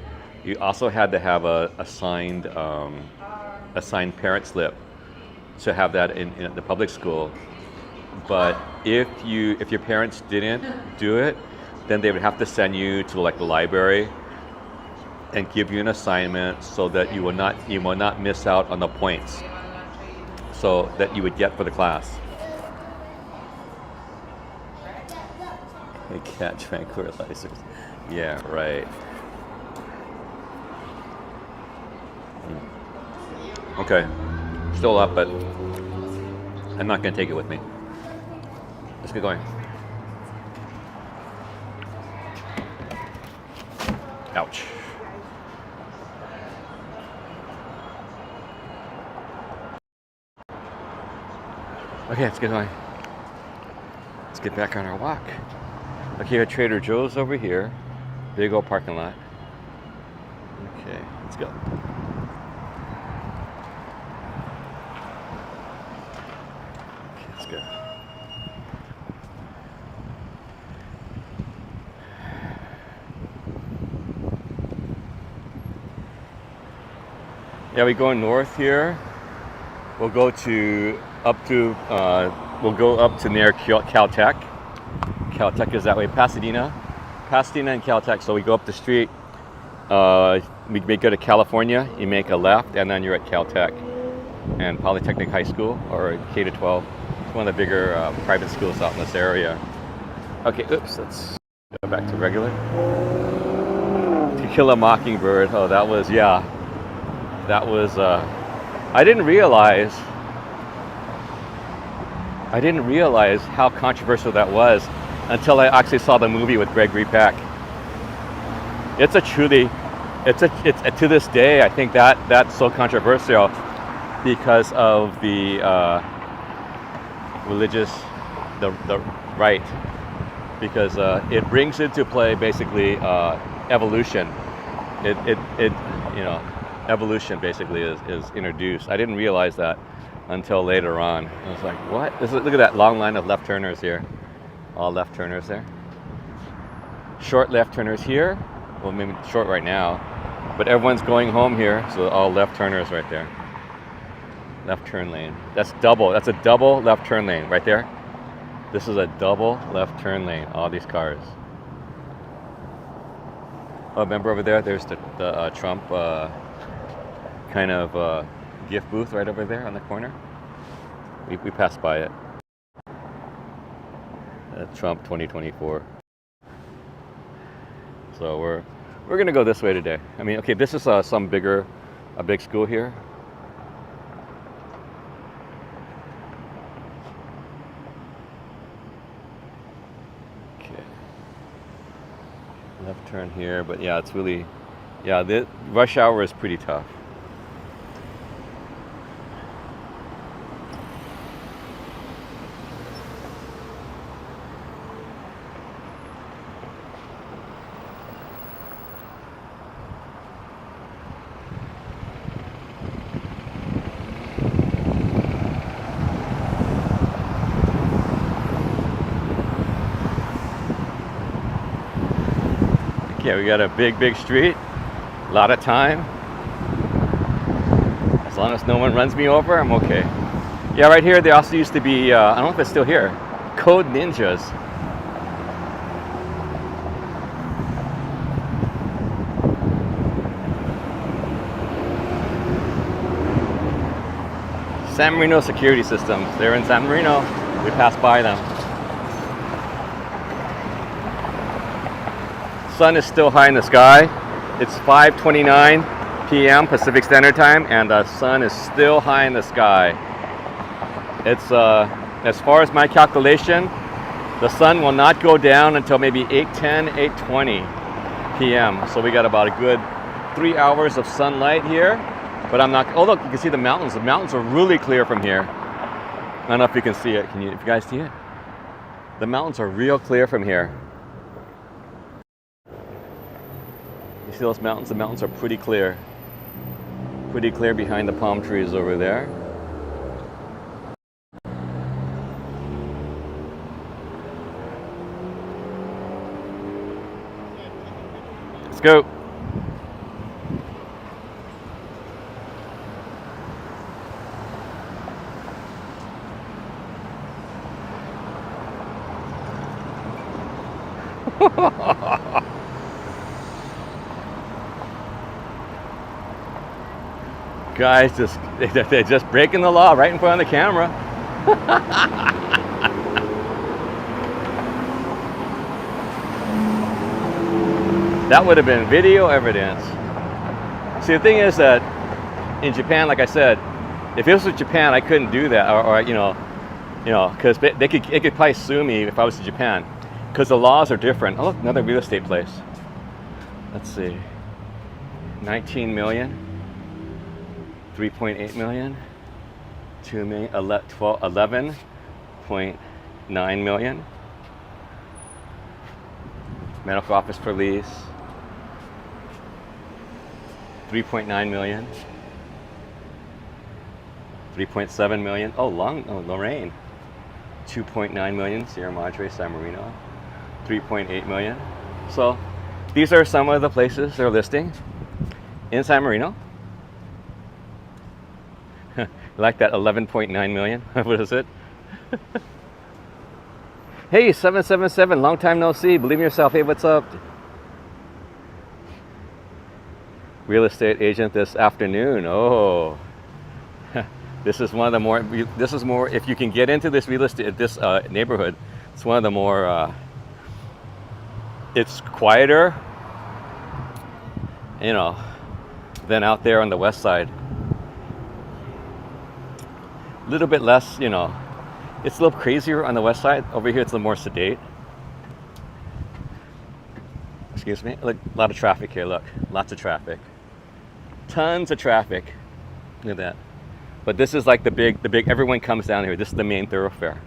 you also had to have a signed parent slip to have that in the public school. But if your parents didn't do it, then they would have to send you to like the library and give you an assignment so that you will not miss out on the points so that you would get for the class. They cat tranquilizers. Yeah, right. Okay, still up, but I'm not going to take it with me. Let's get going. Ouch. Okay, let's get going. Let's get back on our walk. Okay, we have Trader Joe's over here. Big old parking lot. Okay, let's go. Okay, let's go. Yeah, we going north here. We'll go up to near Caltech. Caltech is that way. Pasadena and Caltech. So we go up the street. We may go to California. You make a left, and then you're at Caltech and Polytechnic High School, or K to 12. It's one of the bigger private schools out in this area. Okay, oops. Let's go back to regular. To Kill a Mockingbird. Oh, that was I didn't realize how controversial that was until I actually saw the movie with Gregory Peck. It's to this day, I think that's so controversial because of the religious, the right, because it brings into play basically evolution. Evolution basically is introduced. I didn't realize that until later on. I was like, what? Look at that long line of left turners here. All left turners there. Short left turners here. Well, maybe short right now, but everyone's going home here, so all left turners right there. Left turn lane. That's double. That's a double left turn lane right there. This is a double left turn lane. All these cars. Oh, remember over there? There's the Trump kind of gift booth right over there on the corner. We passed by it. Trump 2024. So we're gonna go this way today. I mean, okay, this is a big school here. Okay. Left turn here, but yeah, it's really, the rush hour is pretty tough. Yeah, we got a big street, a lot of time. As long as no one runs me over, I'm okay. Yeah, right here, there also used to be, I don't know if it's still here, Code Ninjas. San Marino security systems. They're in San Marino. We passed by them. Sun is still high in the sky. It's 5:29 p.m. Pacific Standard Time, and the sun is still high in the sky. It's as far as my calculation, the sun will not go down until maybe 8:10, 8:20 p.m. So we got about a good 3 hours of sunlight here. But I'm not. Oh look, you can see the mountains. The mountains are really clear from here. I don't know if you can see it. Can you? If you guys see it? The mountains are real clear from here. You see those mountains? The mountains are pretty clear. Pretty clear behind the palm trees over there. Let's go. Guys, they're just breaking the law right in front of the camera. That would have been video evidence. See, the thing is that in Japan, like I said, if this was Japan, I couldn't do that, or you know, because they could probably sue me if I was in Japan, because the laws are different. Oh, look, another real estate place. Let's see, 19 million. 3.8 million, 2 million, 11.9 million. Medical office for lease, 3.9 million, 3.7 million. Oh, Lorraine, 2.9 million. Sierra Madre, San Marino, 3.8 million. So these are some of the places they're listing in San Marino. Like that 11.9 million. What is it? Hey, 777, long time no see. Believe in yourself. Hey, what's up? Real estate agent this afternoon. Oh, this is one of the more. This is more. If you can get into this real estate, this neighborhood, it's one of the more. It's quieter, you know, than out there on the west side. A little bit less, you know, it's a little crazier on the west side. Over here, it's a little more sedate. Excuse me. Look, a lot of traffic here. Look, lots of traffic. Tons of traffic. Look at that. But this is like the big. Everyone comes down here. This is the main thoroughfare.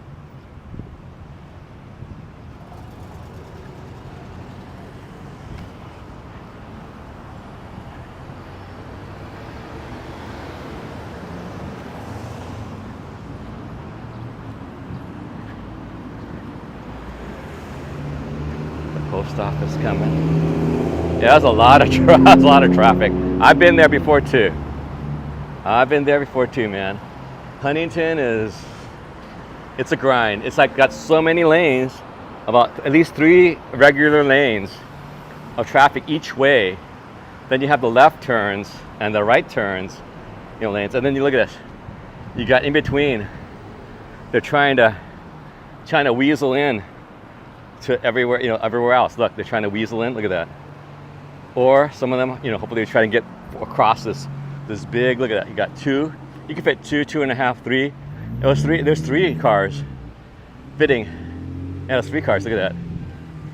Post office coming. Yeah, there's a lot of traffic. I've been there before too. Man. Huntington it's a grind. It's like got so many lanes, about at least 3 regular lanes of traffic each way. Then you have the left turns and the right turns, lanes. And then you look at this. You got in between. They're trying to weasel in to everywhere, everywhere else. Look, they're trying to weasel in. Look at that. Or some of them, hopefully they try to get across this big. Look at that. You got 2. You can fit 2, 2.5, 3. There's 3 cars fitting. Yeah, there's 3 cars. Look at that.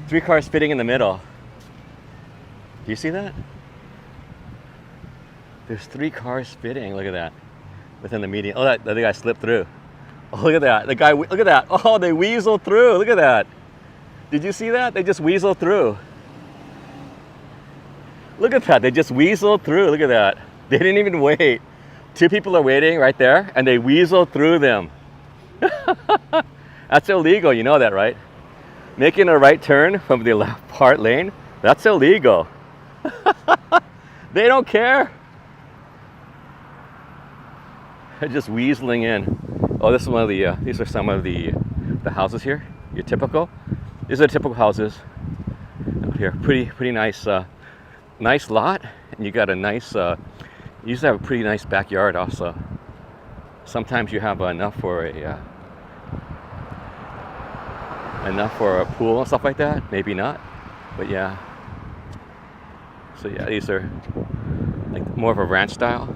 3 cars fitting in the middle. Do you see that? There's 3 cars fitting. Look at that. Within the median. Oh, that the guy slipped through. Oh, look at that. The guy. Look at that. Oh, they weaseled through. Look at that. Did you see that? They just weaseled through. Look at that. They just weaseled through. Look at that. They didn't even wait. 2 people are waiting right there, and they weaseled through them. That's illegal. You know that, right? Making a right turn from the left part lane, that's illegal. They don't care. They're just weaseling in. Oh, this is one of the. These are some of the houses here. Your typical. These are typical houses out here. Pretty nice, nice lot, and you got a nice. You used to have a pretty nice backyard also. sometimes you have enough for a pool and stuff like that. Maybe not, but yeah. So yeah, these are like more of a ranch style.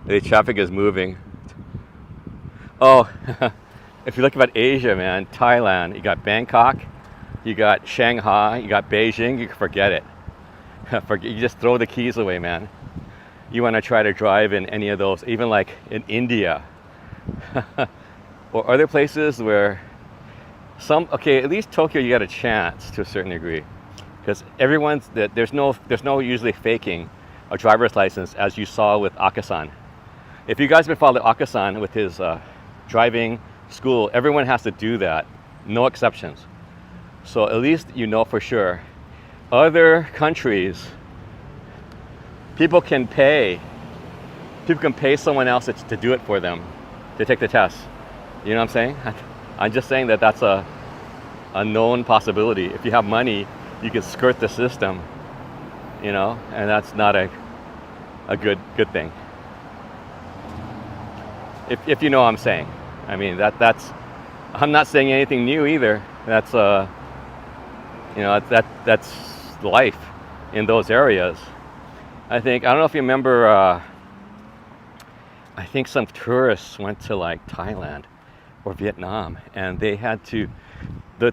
The traffic is moving. Oh, if you look about Asia, man, Thailand, you got Bangkok, you got Shanghai, you got Beijing, you can forget it. You just throw the keys away, man. You want to try to drive in any of those, even like in India or other places where okay, at least Tokyo you got a chance to a certain degree, because there's no usually faking a driver's license, as you saw with Akasan. If you guys have been following Akasan with his driving school, everyone has to do that, no exceptions. So at least you know for sure. Other countries, people can pay someone else to do it for them, to take the test. You know what I'm saying? I'm just saying that that's a known possibility. If you have money, you can skirt the system, you know, and that's not a good thing. If you know what I'm saying. I mean, that's I'm not saying anything new either. That's that's life in those areas. I don't know if you remember, I think some tourists went to like Thailand or Vietnam, and the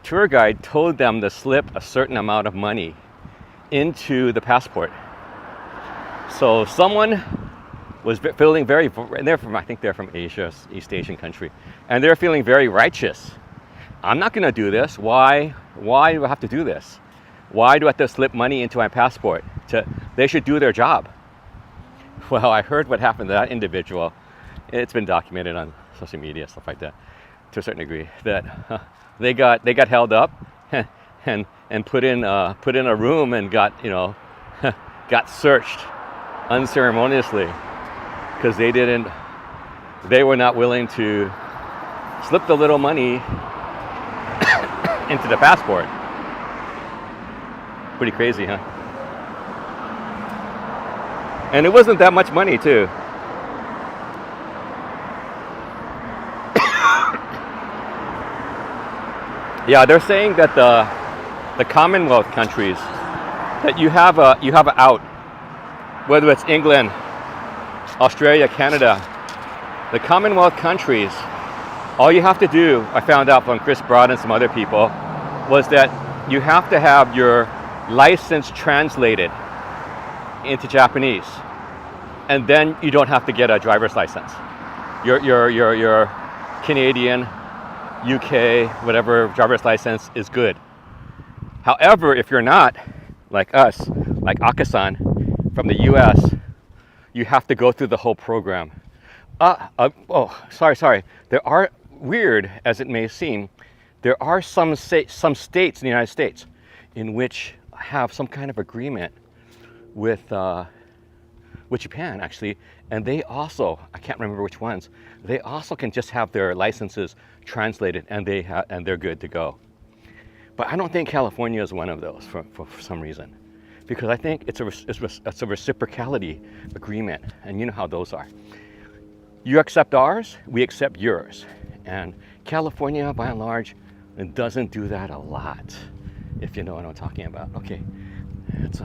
tour guide told them to slip a certain amount of money into the passport. So someone was feeling and I think they're from Asia, East Asian country, and they're feeling very righteous. I'm not gonna do this. Why do I have to do this? Why do I have to slip money into my passport? They should do their job. Well, I heard what happened to that individual. It's been documented on social media, stuff like that, to a certain degree, that they got held up and put in a room and got got searched unceremoniously, because they were not willing to slip the little money into the passport. Pretty crazy, huh? And it wasn't that much money, too. Yeah, they're saying that the Commonwealth countries, that you have a out, whether it's England, Australia, Canada, the Commonwealth countries, all you have to do, I found out from Chris Broad and some other people, was that you have to have your license translated into Japanese, and then you don't have to get a driver's license. Your Canadian, UK, whatever driver's license is good. However, if you're not, like us, like Akasan from the US, you have to go through the whole program. Sorry. There are, weird as it may seem, there are some states in the United States in which have some kind of agreement with Japan, actually, and they also, I can't remember which ones, they also can just have their licenses translated, and they're good to go. But I don't think California is one of those for some reason, because I think it's a reciprocality agreement, and you know how those are. You accept ours, we accept yours, and California, by and large, doesn't do that a lot, if you know what I'm talking about. Okay, that's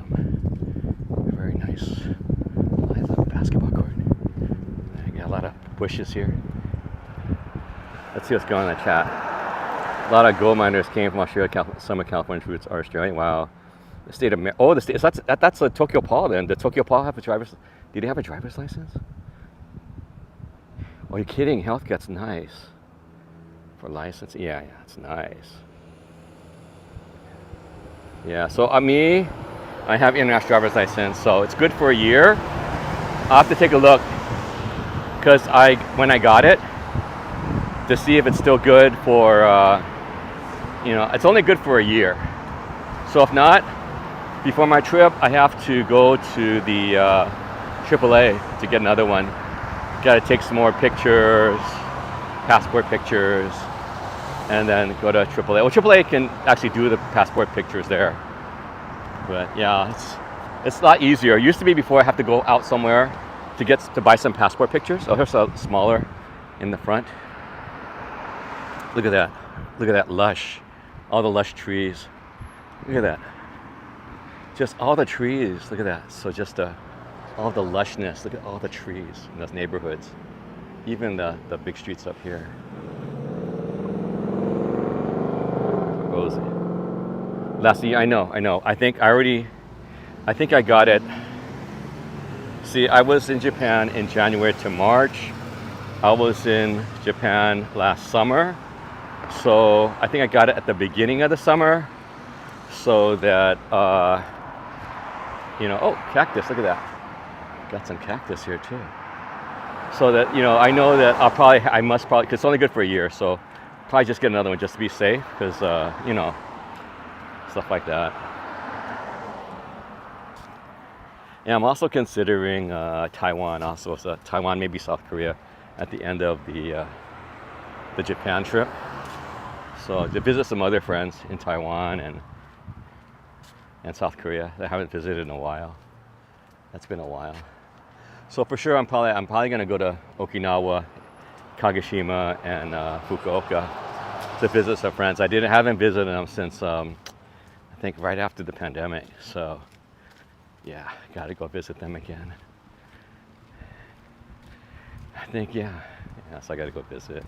very nice basketball court. I got a lot of bushes here. Let's see what's going on in the chat. A lot of gold miners came from Australia. Some of California's roots are Australian. Wow. The state of the state. So that's a Tokyo Paul then. Did Tokyo Paul have a driver's? Did he have a driver's license? Oh, you're kidding. Health gets nice for license. Yeah, it's nice. Yeah. So I have international driver's license, so it's good for a year. I'll have to take a look, because when I got it, to see if it's still good for, it's only good for a year. So if not, before my trip, I have to go to the AAA to get another one. Got to take some more pictures, passport pictures, and then go to AAA. Well, AAA can actually do the passport pictures there. But yeah, It's a lot easier. It used to be before I have to go out somewhere to buy some passport pictures. Oh, here's a smaller in the front. Look at that. Look at that lush. All the lush trees. Look at that. Just all the trees. Look at that. So just all the lushness. Look at all the trees in those neighborhoods. Even the big streets up here. Rosie. Last year, I know. I think I got it. See, I was in Japan in January to March. I was in Japan last summer. So I think I got it at the beginning of the summer. So that, oh, cactus, look at that. Got some cactus here too. So that, I know that I must probably, because it's only good for a year. So probably just get another one just to be safe. Because, stuff like that. And I'm also considering Taiwan, also. So Taiwan, maybe South Korea, at the end of the Japan trip. So to visit some other friends in Taiwan and South Korea that I haven't visited in a while. That's been a while. So for sure, I'm probably gonna go to Okinawa, Kagoshima, and Fukuoka to visit some friends. I haven't visited them since I think right after the pandemic. So yeah, gotta go visit them again. I think so I gotta go visit.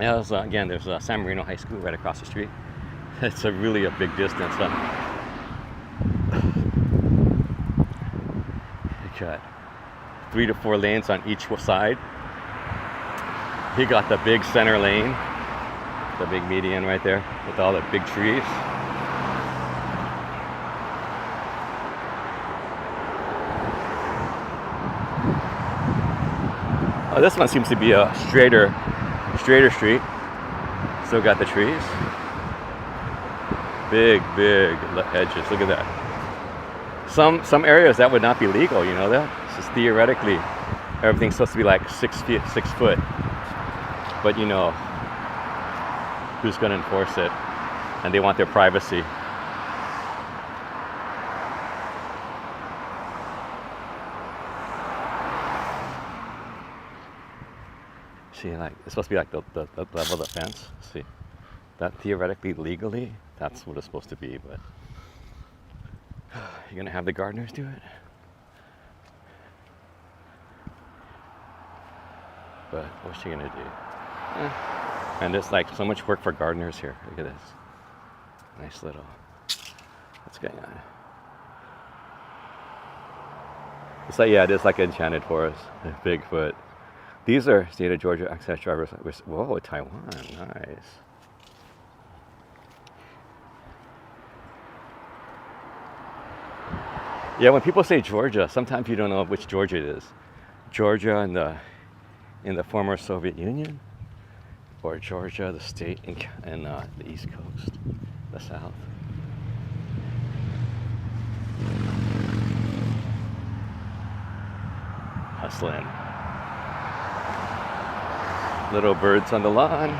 Yeah, there's San Marino High School right across the street. It's really a big distance. You got 3 to 4 lanes on each side. You got the big center lane, the big median right there with all the big trees. Oh, this one seems to be a straighter street. Still got the trees. Big hedges. Look at that. Some areas that would not be legal, you know that? It's just theoretically everything's supposed to be like 6 foot. But who's gonna enforce it? And they want their privacy. See, like it's supposed to be like the level of the fence. See, that theoretically, legally, that's what it's supposed to be. But you're gonna have the gardeners do it. But what's she gonna do? And there's like so much work for gardeners here. Look at this. Nice little. What's going on? It's like it is like an enchanted forest. Bigfoot. These are state of Georgia access drivers. Whoa, Taiwan, nice. Yeah, when people say Georgia, sometimes you don't know which Georgia it is. Georgia in the former Soviet Union, or Georgia, the state in the East Coast, the South. Hustling. Little birds on the lawn.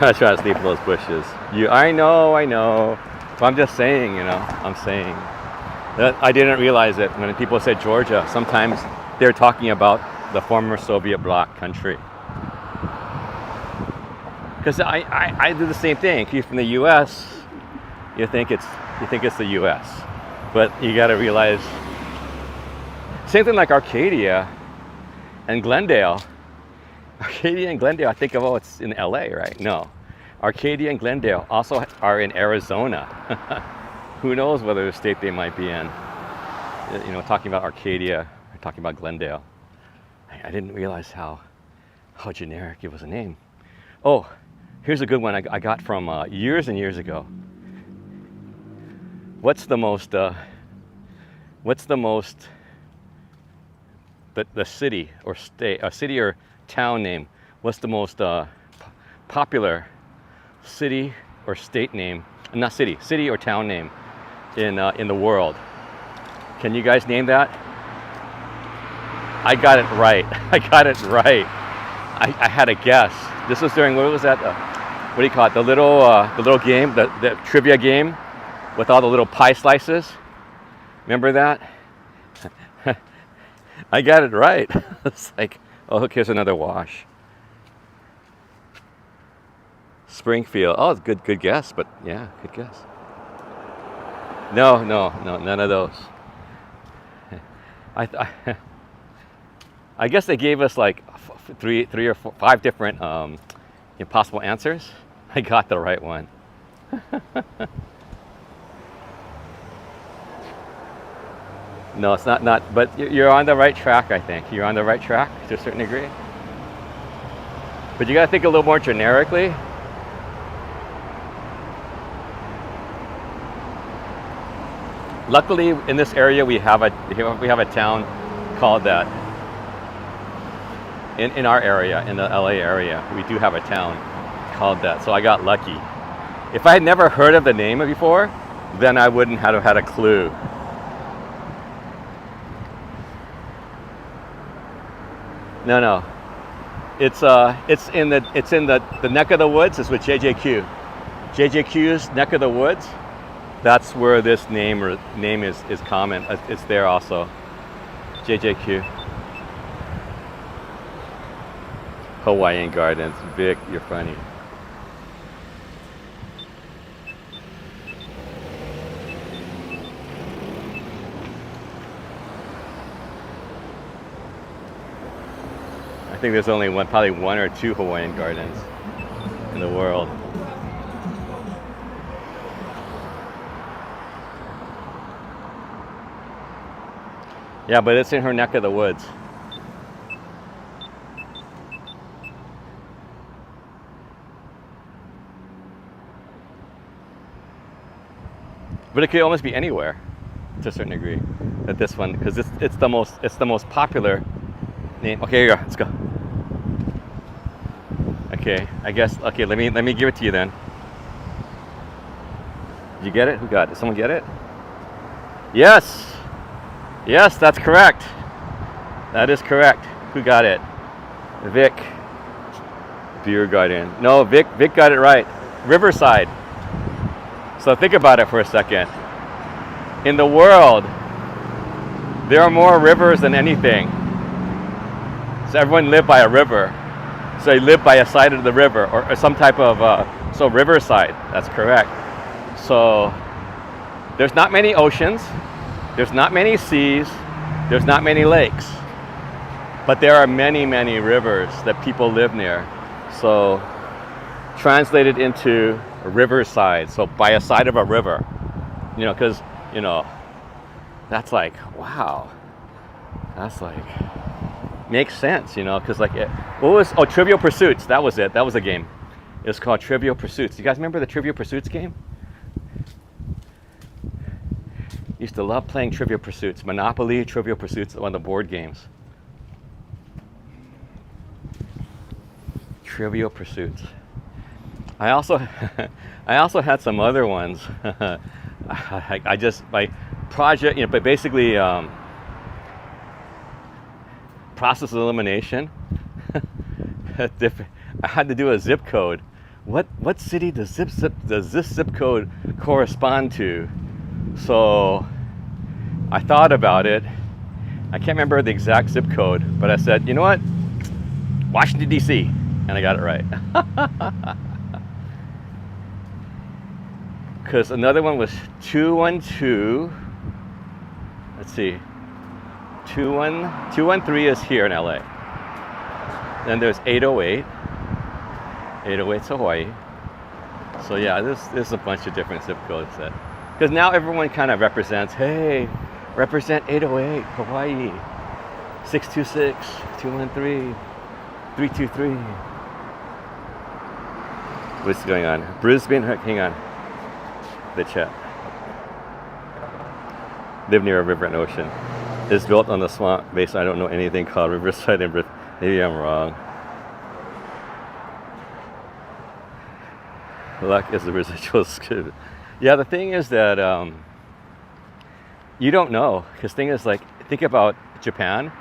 I try to sleep in those bushes. I know. But I'm just saying, I'm saying that I didn't realize it when people said Georgia. Sometimes they're talking about the former Soviet bloc country. Because I do the same thing. If you're from the U.S., you think it's the U.S., but you got to realize same thing like Arcadia and Glendale. Arcadia and Glendale, I think of it's in L.A., right? No. Arcadia and Glendale also are in Arizona. Who knows whether state they might be in? Talking about Arcadia, or talking about Glendale. I didn't realize how generic it was a name. Oh, here's a good one I got from years and years ago. What's the most the city or state, a city or town name. What's the most popular city or state name? Not city or town name in the world. Can you guys name that? I got it right. I got it right. I had a guess. This was during, what was that? What do you call it? The little game, the trivia game with all the little pie slices. Remember that? I got it right. It's like, oh, look, here's another wash. Springfield. Oh, it's good guess, but yeah, good guess. No, none of those. I guess they gave us like three or four, 5 different possible answers. I got the right one. No, it's not, but you're on the right track, I think. You're on the right track to a certain degree. But you gotta think a little more generically. Luckily, in this area, we have a town called that. In our area, in the LA area, we do have a town called that. So I got lucky. If I had never heard of the name before, then I wouldn't have had a clue. No. It's in the neck of the woods. It's with JJQ. JJQ's neck of the woods. That's where this name is common. It's there also. JJQ. Hawaiian Gardens. Vic, you're funny. I think there's only probably one or two Hawaiian Gardens in the world. Yeah, but it's in her neck of the woods. But it could almost be anywhere, to a certain degree. At this one, because it's the most popular name. Okay, here you go. Let's go. Okay, I guess. Okay, let me give it to you then. Did you get it? Who got it? Did someone get it? Yes. Yes, that's correct. That is correct. Who got it? Vic. Beer Garden. No, Vic got it right. Riverside. So think about it for a second. In the world, there are more rivers than anything. So everyone lived by a river. So they lived by a side of the river or some type of, so riverside, that's correct. So there's not many oceans, there's not many seas, there's not many lakes, but there are many, many rivers that people live near. So translated into a riverside, so by a side of a river, because, that's like, wow, that's like, makes sense, because like, Trivial Pursuits, that was it, that was a game. It was called Trivial Pursuits. You guys remember the Trivial Pursuits game? Used to love playing Trivial Pursuits. Monopoly, Trivial Pursuits, one of the board games. Trivial Pursuits. I also had some other ones. I just, my project, but basically process of elimination. I had to do a zip code. What city does this zip code correspond to? So I thought about it. I can't remember the exact zip code, but I said, you know what? Washington, D.C. And I got it right. Because another one was 212. Let's see. 213 is here in LA. Then there's 808. 808's Hawaii. So yeah, there's a bunch of different zip codes that, because now everyone kind of represents, hey, represent 808 Hawaii, 626, 213, 323. What's going on? Brisbane, hang on. The chat. Live near a river and ocean. is built on the swamp base. I don't know anything called Riverside and maybe I'm wrong. Luck is the residual skill. Yeah, the thing is that you don't know, because thing is like, think about Japan,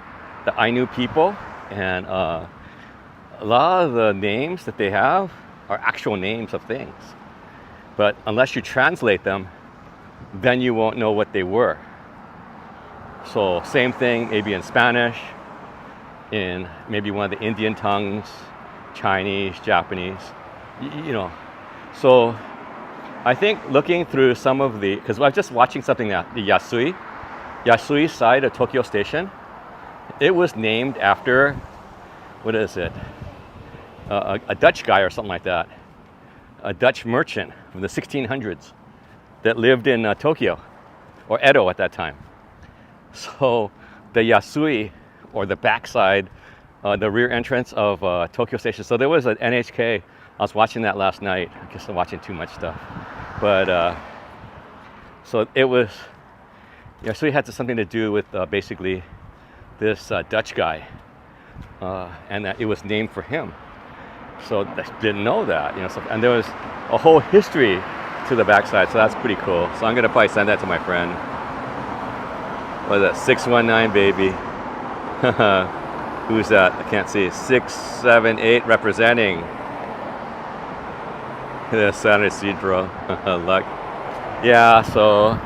the Ainu people, and a lot of the names that they have are actual names of things. But unless you translate them, then you won't know what they were. So same thing maybe in Spanish, in maybe one of the Indian tongues, Chinese, Japanese, you know. So I think looking through some of the, because I was just watching something that the Yasui side of Tokyo Station, it was named after, what is it, a Dutch guy or something like that, a Dutch merchant from the 1600s that lived in Tokyo, or Edo at that time. So the Yasui, or the backside, the rear entrance of Tokyo Station. So there was an NHK. I was watching that last night. I guess I'm watching too much stuff. But so it was, Yasui had something to do with basically this Dutch guy, and that it was named for him. So I didn't know that, you know. So, and there was a whole history to the backside. So that's pretty cool. So I'm gonna probably send that to my friend. What is that? 619 baby. Who's that? I can't see. 678 representing the San Isidro. Luck. Yeah. So,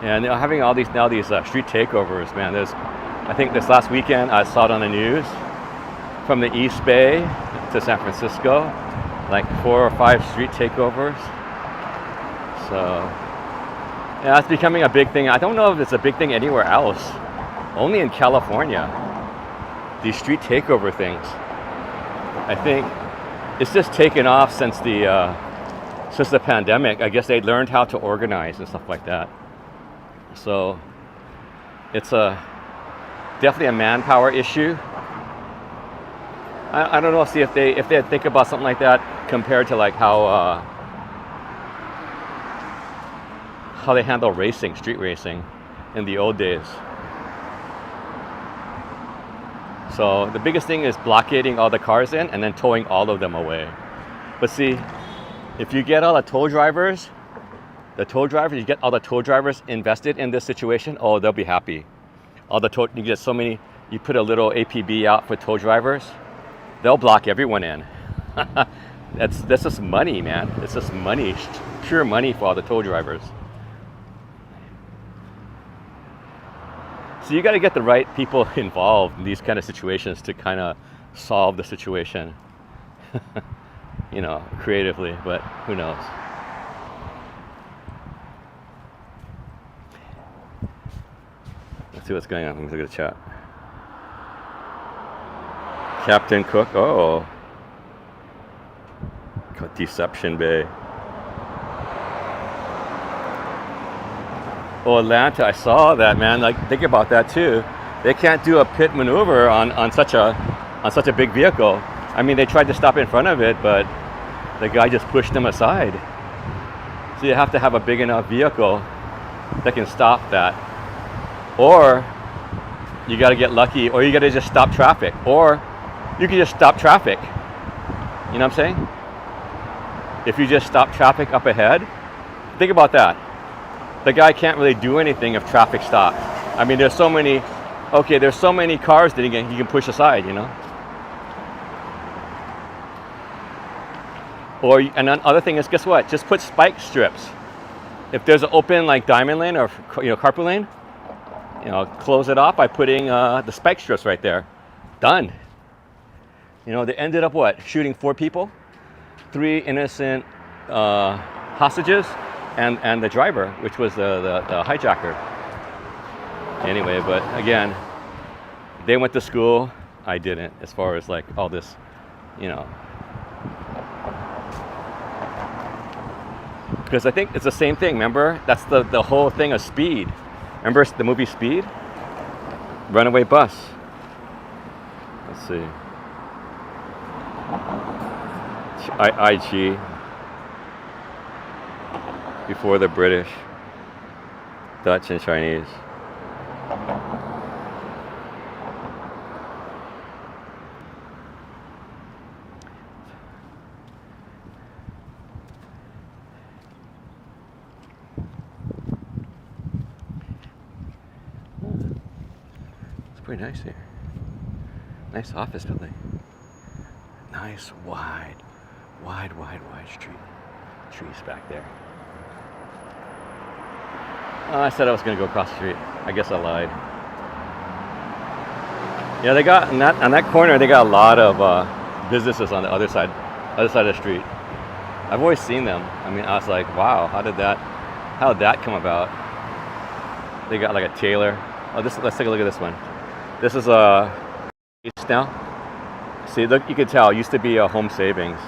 and having all these street takeovers, man. I think this last weekend I saw it on the news, from the East Bay to San Francisco, like 4 or 5 street takeovers. So. Yeah, it's becoming a big thing. I don't know if it's a big thing anywhere else. Only in California, these street takeover things. I think it's just taken off since the pandemic. I guess they learned how to organize and stuff like that. So it's definitely a manpower issue. I don't know. See if they think about something like that compared to like how they handle racing, street racing, in the old days. So the biggest thing is blockading all the cars in and then towing all of them away. But see, if you get all the tow drivers, you get all the tow drivers invested in this situation, oh, they'll be happy. You get so many, you put a little APB out for tow drivers, they'll block everyone in. That's just money, man. It's just money, pure money for all the tow drivers. So you got to get the right people involved in these kind of situations to kind of solve the situation, you know, creatively, but who knows. Let's see what's going on. Let me look at the chat. Captain Cook, oh. Deception Bay. Oh, Atlanta, I saw that, man. Like, think about that too. They can't do a pit maneuver on such a big vehicle. I mean, they tried to stop in front of it, but the guy just pushed them aside. So you have to have a big enough vehicle that can stop that. Or you got to get lucky, or you got to just stop traffic, or you can just stop traffic. You know what I'm saying? If you just stop traffic up ahead, think about that. The guy can't really do anything if traffic stops. I mean, there's so many cars that he can push aside, you know? And then other thing is, guess what? Just put spike strips. If there's an open like diamond lane or, you know, carpool lane, you know, close it off by putting the spike strips right there. Done. You know, they ended up what? Shooting 4 people, 3 innocent hostages, and the driver, which was the hijacker. Anyway, but again, they went to school. I didn't, as far as like all this, you know. Because I think it's the same thing, remember? That's the whole thing of Speed. Remember the movie Speed? Runaway bus. Let's see. IG. Before the British. Dutch and Chinese. It's pretty nice here. Nice office building. Nice wide street. Trees back there. I said I was going to go across the street. I guess I lied. Yeah, they got on that corner. They got a lot of businesses on the other side of the street. I've always seen them. I mean, I was like, wow, how did that come about? They got like a tailor. Oh, let's take a look at this one. This is a now. See, look, you can tell it used to be a home savings.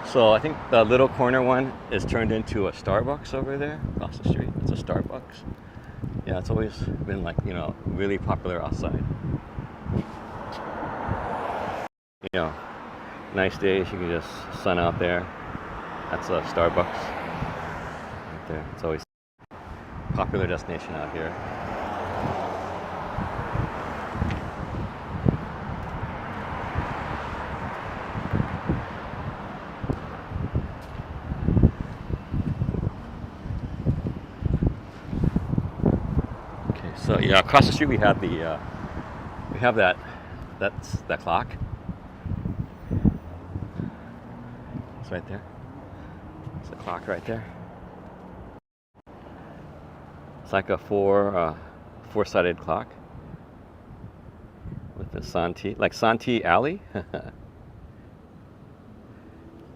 So I think the little corner one is turned into a Starbucks over there across the street. It's a Starbucks. Yeah, it's always been like, you know, really popular outside. You know, nice days you can just sun out there. That's a Starbucks right there. It's always a popular destination out here. So yeah, across the street we have that clock. It's right there. It's a clock right there. It's like a four-sided clock with the Santee, like Santee Alley.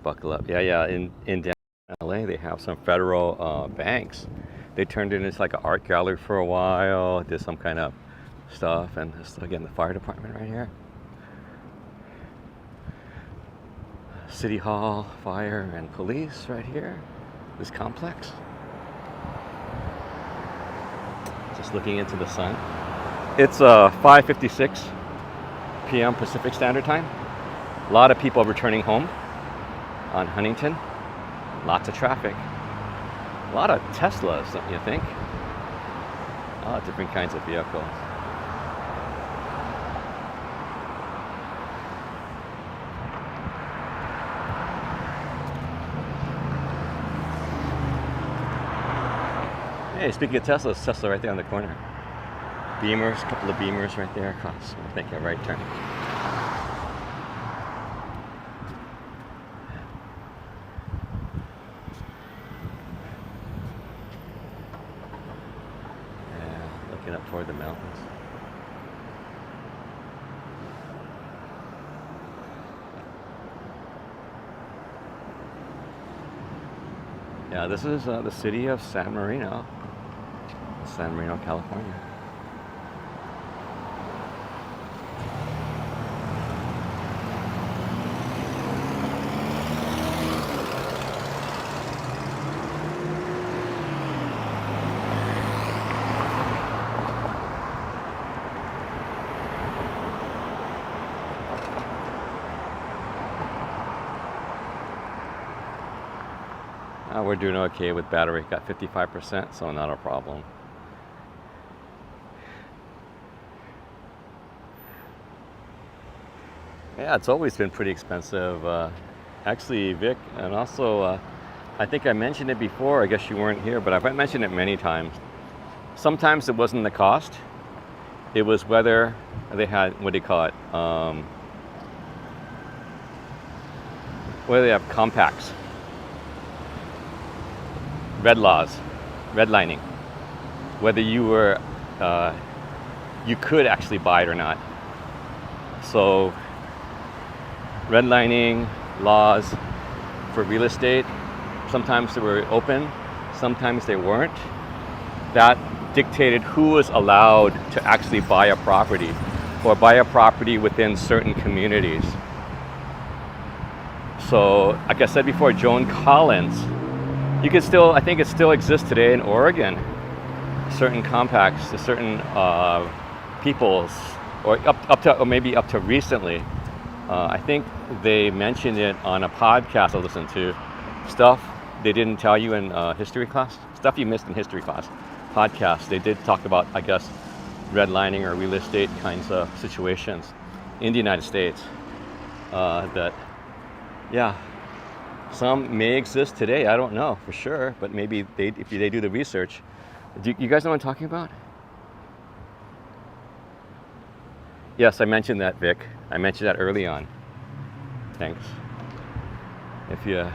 Buckle up. Yeah. In downtown LA, they have some federal banks. They turned it into like an art gallery for a while, did some kind of stuff, and this, again, the fire department right here. City Hall, fire, and police right here. This complex. Just looking into the sun. It's 5:56 p.m. Pacific Standard Time. A lot of people returning home on Huntington. Lots of traffic. A lot of Teslas, don't you think? A lot of different kinds of vehicles. Hey, speaking of Teslas, Tesla right there on the corner. Beamers, a couple of Beamers right there across. I think a right turn. Up toward the mountains. Yeah, this is the city of San Marino, California. We're doing okay with battery. Got 55%, so not a problem. Yeah, it's always been pretty expensive. Actually, Vic, and also, I think I mentioned it before. I guess you weren't here, but I've mentioned it many times. Sometimes it wasn't the cost. It was whether they had, what do you call it? Whether they have compacts. Redlining, whether you could actually buy it or not. So redlining laws for real estate, sometimes they were open, sometimes they weren't. That dictated who was allowed to actually buy a property or buy a property within certain communities. So like I said before, Joan Collins, you can still, I think it still exists today in Oregon. Certain compacts to certain peoples, or maybe up to recently, I think they mentioned it on a podcast I listened to. Stuff they didn't tell you in history class, stuff you missed in history class. Podcast. They did talk about, I guess, redlining or real estate kinds of situations in the United States. That, yeah, some may exist today. I don't know for sure, but maybe if they do the research. Do you guys know what I'm talking about? Yes, I mentioned that, Vic. I mentioned that early on. Thanks. If you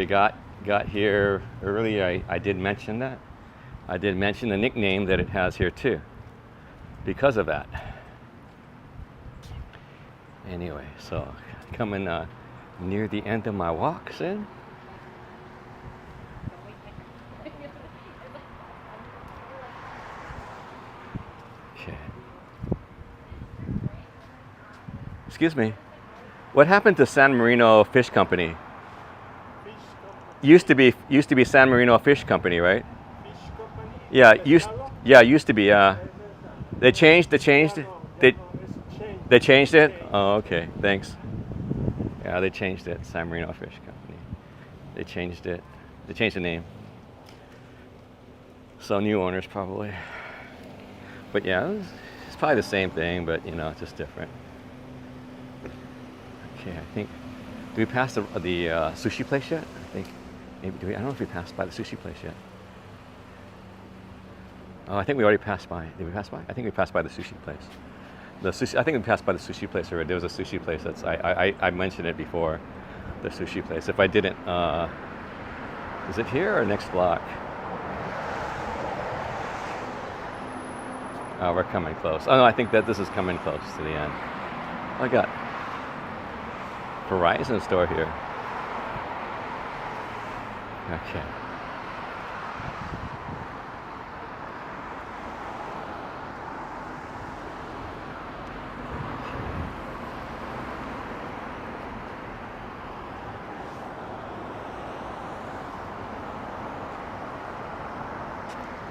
got here early, I did mention that. I did mention the nickname that it has here too, because of that. Anyway, so coming near the end of my walk, Sid. Okay. Excuse me. What happened to San Marino Fish Company? Used to be San Marino Fish Company, right? Fish company? Yeah, used to be. They changed. They changed it. Oh, okay. Thanks. Yeah, they changed it. San Marino Fish Company. They changed it. They changed the name. So new owners probably. But yeah, it's probably the same thing, but it's just different. Okay, I think. Do we pass the sushi place yet? I think maybe. I don't know if we passed by the sushi place yet. Oh, I think we already passed by. Did we pass by? I think we passed by the sushi place. I think we passed by the sushi place already. There was a sushi place that's. I mentioned it before. The sushi place. If I didn't, is it here or next block? Oh, we're coming close. Oh no, I think that this is coming close to the end. Oh, I got Verizon store here. Okay.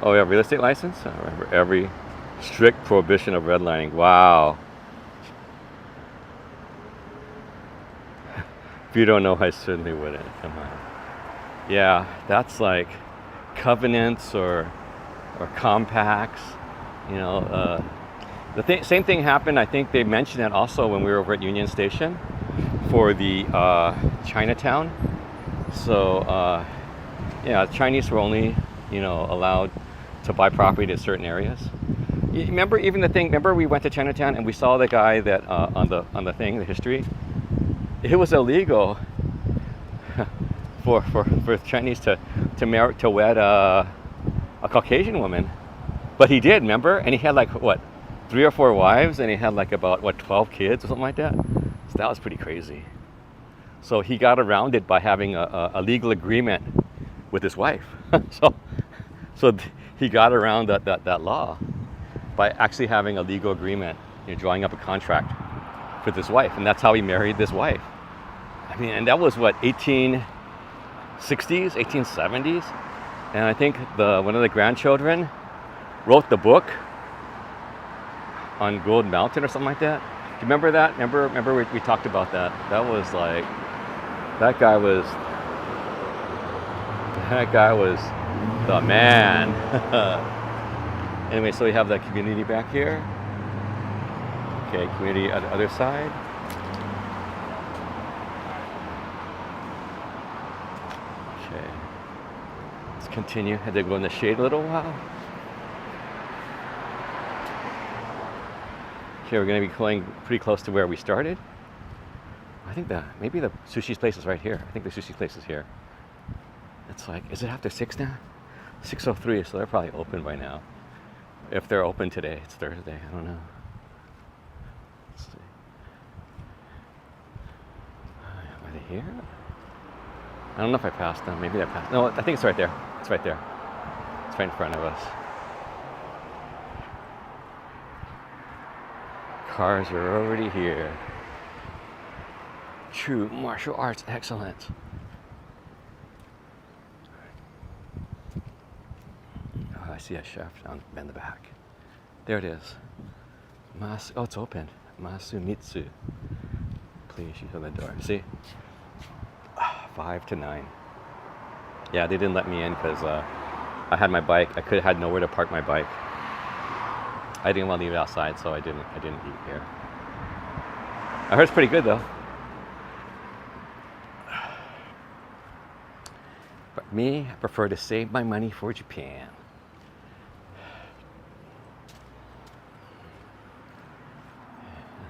Oh, we have real estate license? I remember every strict prohibition of redlining. Wow. If you don't know, I certainly wouldn't. Come on. Yeah, that's like covenants or compacts. Same thing happened. I think they mentioned it also when we were over at Union Station for the Chinatown. So Chinese were only allowed to buy property in certain areas. You remember even the thing? Remember we went to Chinatown and we saw the guy that on the thing, the history. It was illegal for Chinese to wed a Caucasian woman, but he did. Remember, and he had like what, 3 or 4 wives, and he had like about 12 kids or something like that. So that was pretty crazy. So he got around it by having a legal agreement with his wife. so he got around that law by actually having a legal agreement, drawing up a contract with his wife, and that's how he married this wife. I mean, and that was what, 1860s, 1870s, and I think one of the grandchildren wrote the book on Gold Mountain or something like that. Do you remember that? Remember we talked about that. That was like, that guy was the man. Anyway, so we have the community back here. Okay, community on the other side. Okay, let's continue. Had to go in the shade a little while. Okay, we're going to be going pretty close to where we started. I think maybe the sushi place is right here. I think the sushi place is here. It's like, is it after 6 now? 6:03, so they're probably open by now. If they're open today, it's Thursday. I don't know. Let's see. Are they here? I don't know if I passed them. Maybe I passed. No, I think it's right there. It's right there. It's right in front of us. Cars are already here. True martial arts excellence. Oh, I see a chef down in the back. There it is. Oh, it's open. Masumitsu. Please use the door. See? 5 to 9. Yeah, they didn't let me in because I had my bike. I had nowhere to park my bike. I didn't want to leave it outside, so I didn't eat here. I heard it's pretty good though. But me, I prefer to save my money for Japan.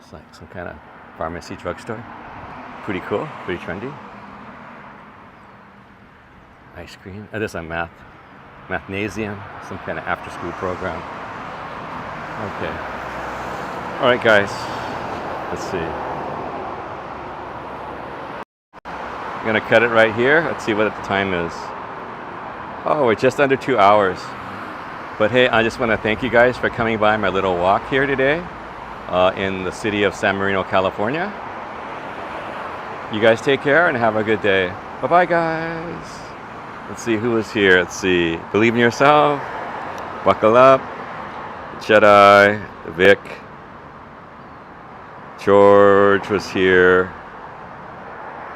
It's like some kind of pharmacy drugstore. Pretty cool, pretty trendy. Ice cream. Oh, there's a mathnasium, some kind of after-school program. Okay. All right, guys. Let's see. I'm gonna cut it right here. Let's see what the time is. Oh, we're just under 2 hours. But hey, I just want to thank you guys for coming by my little walk here today in the city of San Marino, California. You guys take care and have a good day. Bye-bye, guys. Let's see who is here. Let's see. Believe in yourself. Buckle up. Jedi. Vic. George was here.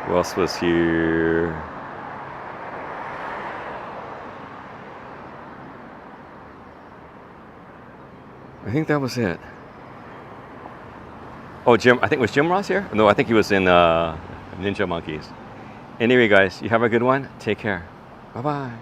Who else was here? I think that was it. Oh, Jim. I think was Jim Ross here? No, I think he was in Ninja Monkeys. Anyway, guys, you have a good one. Take care. Bye-bye.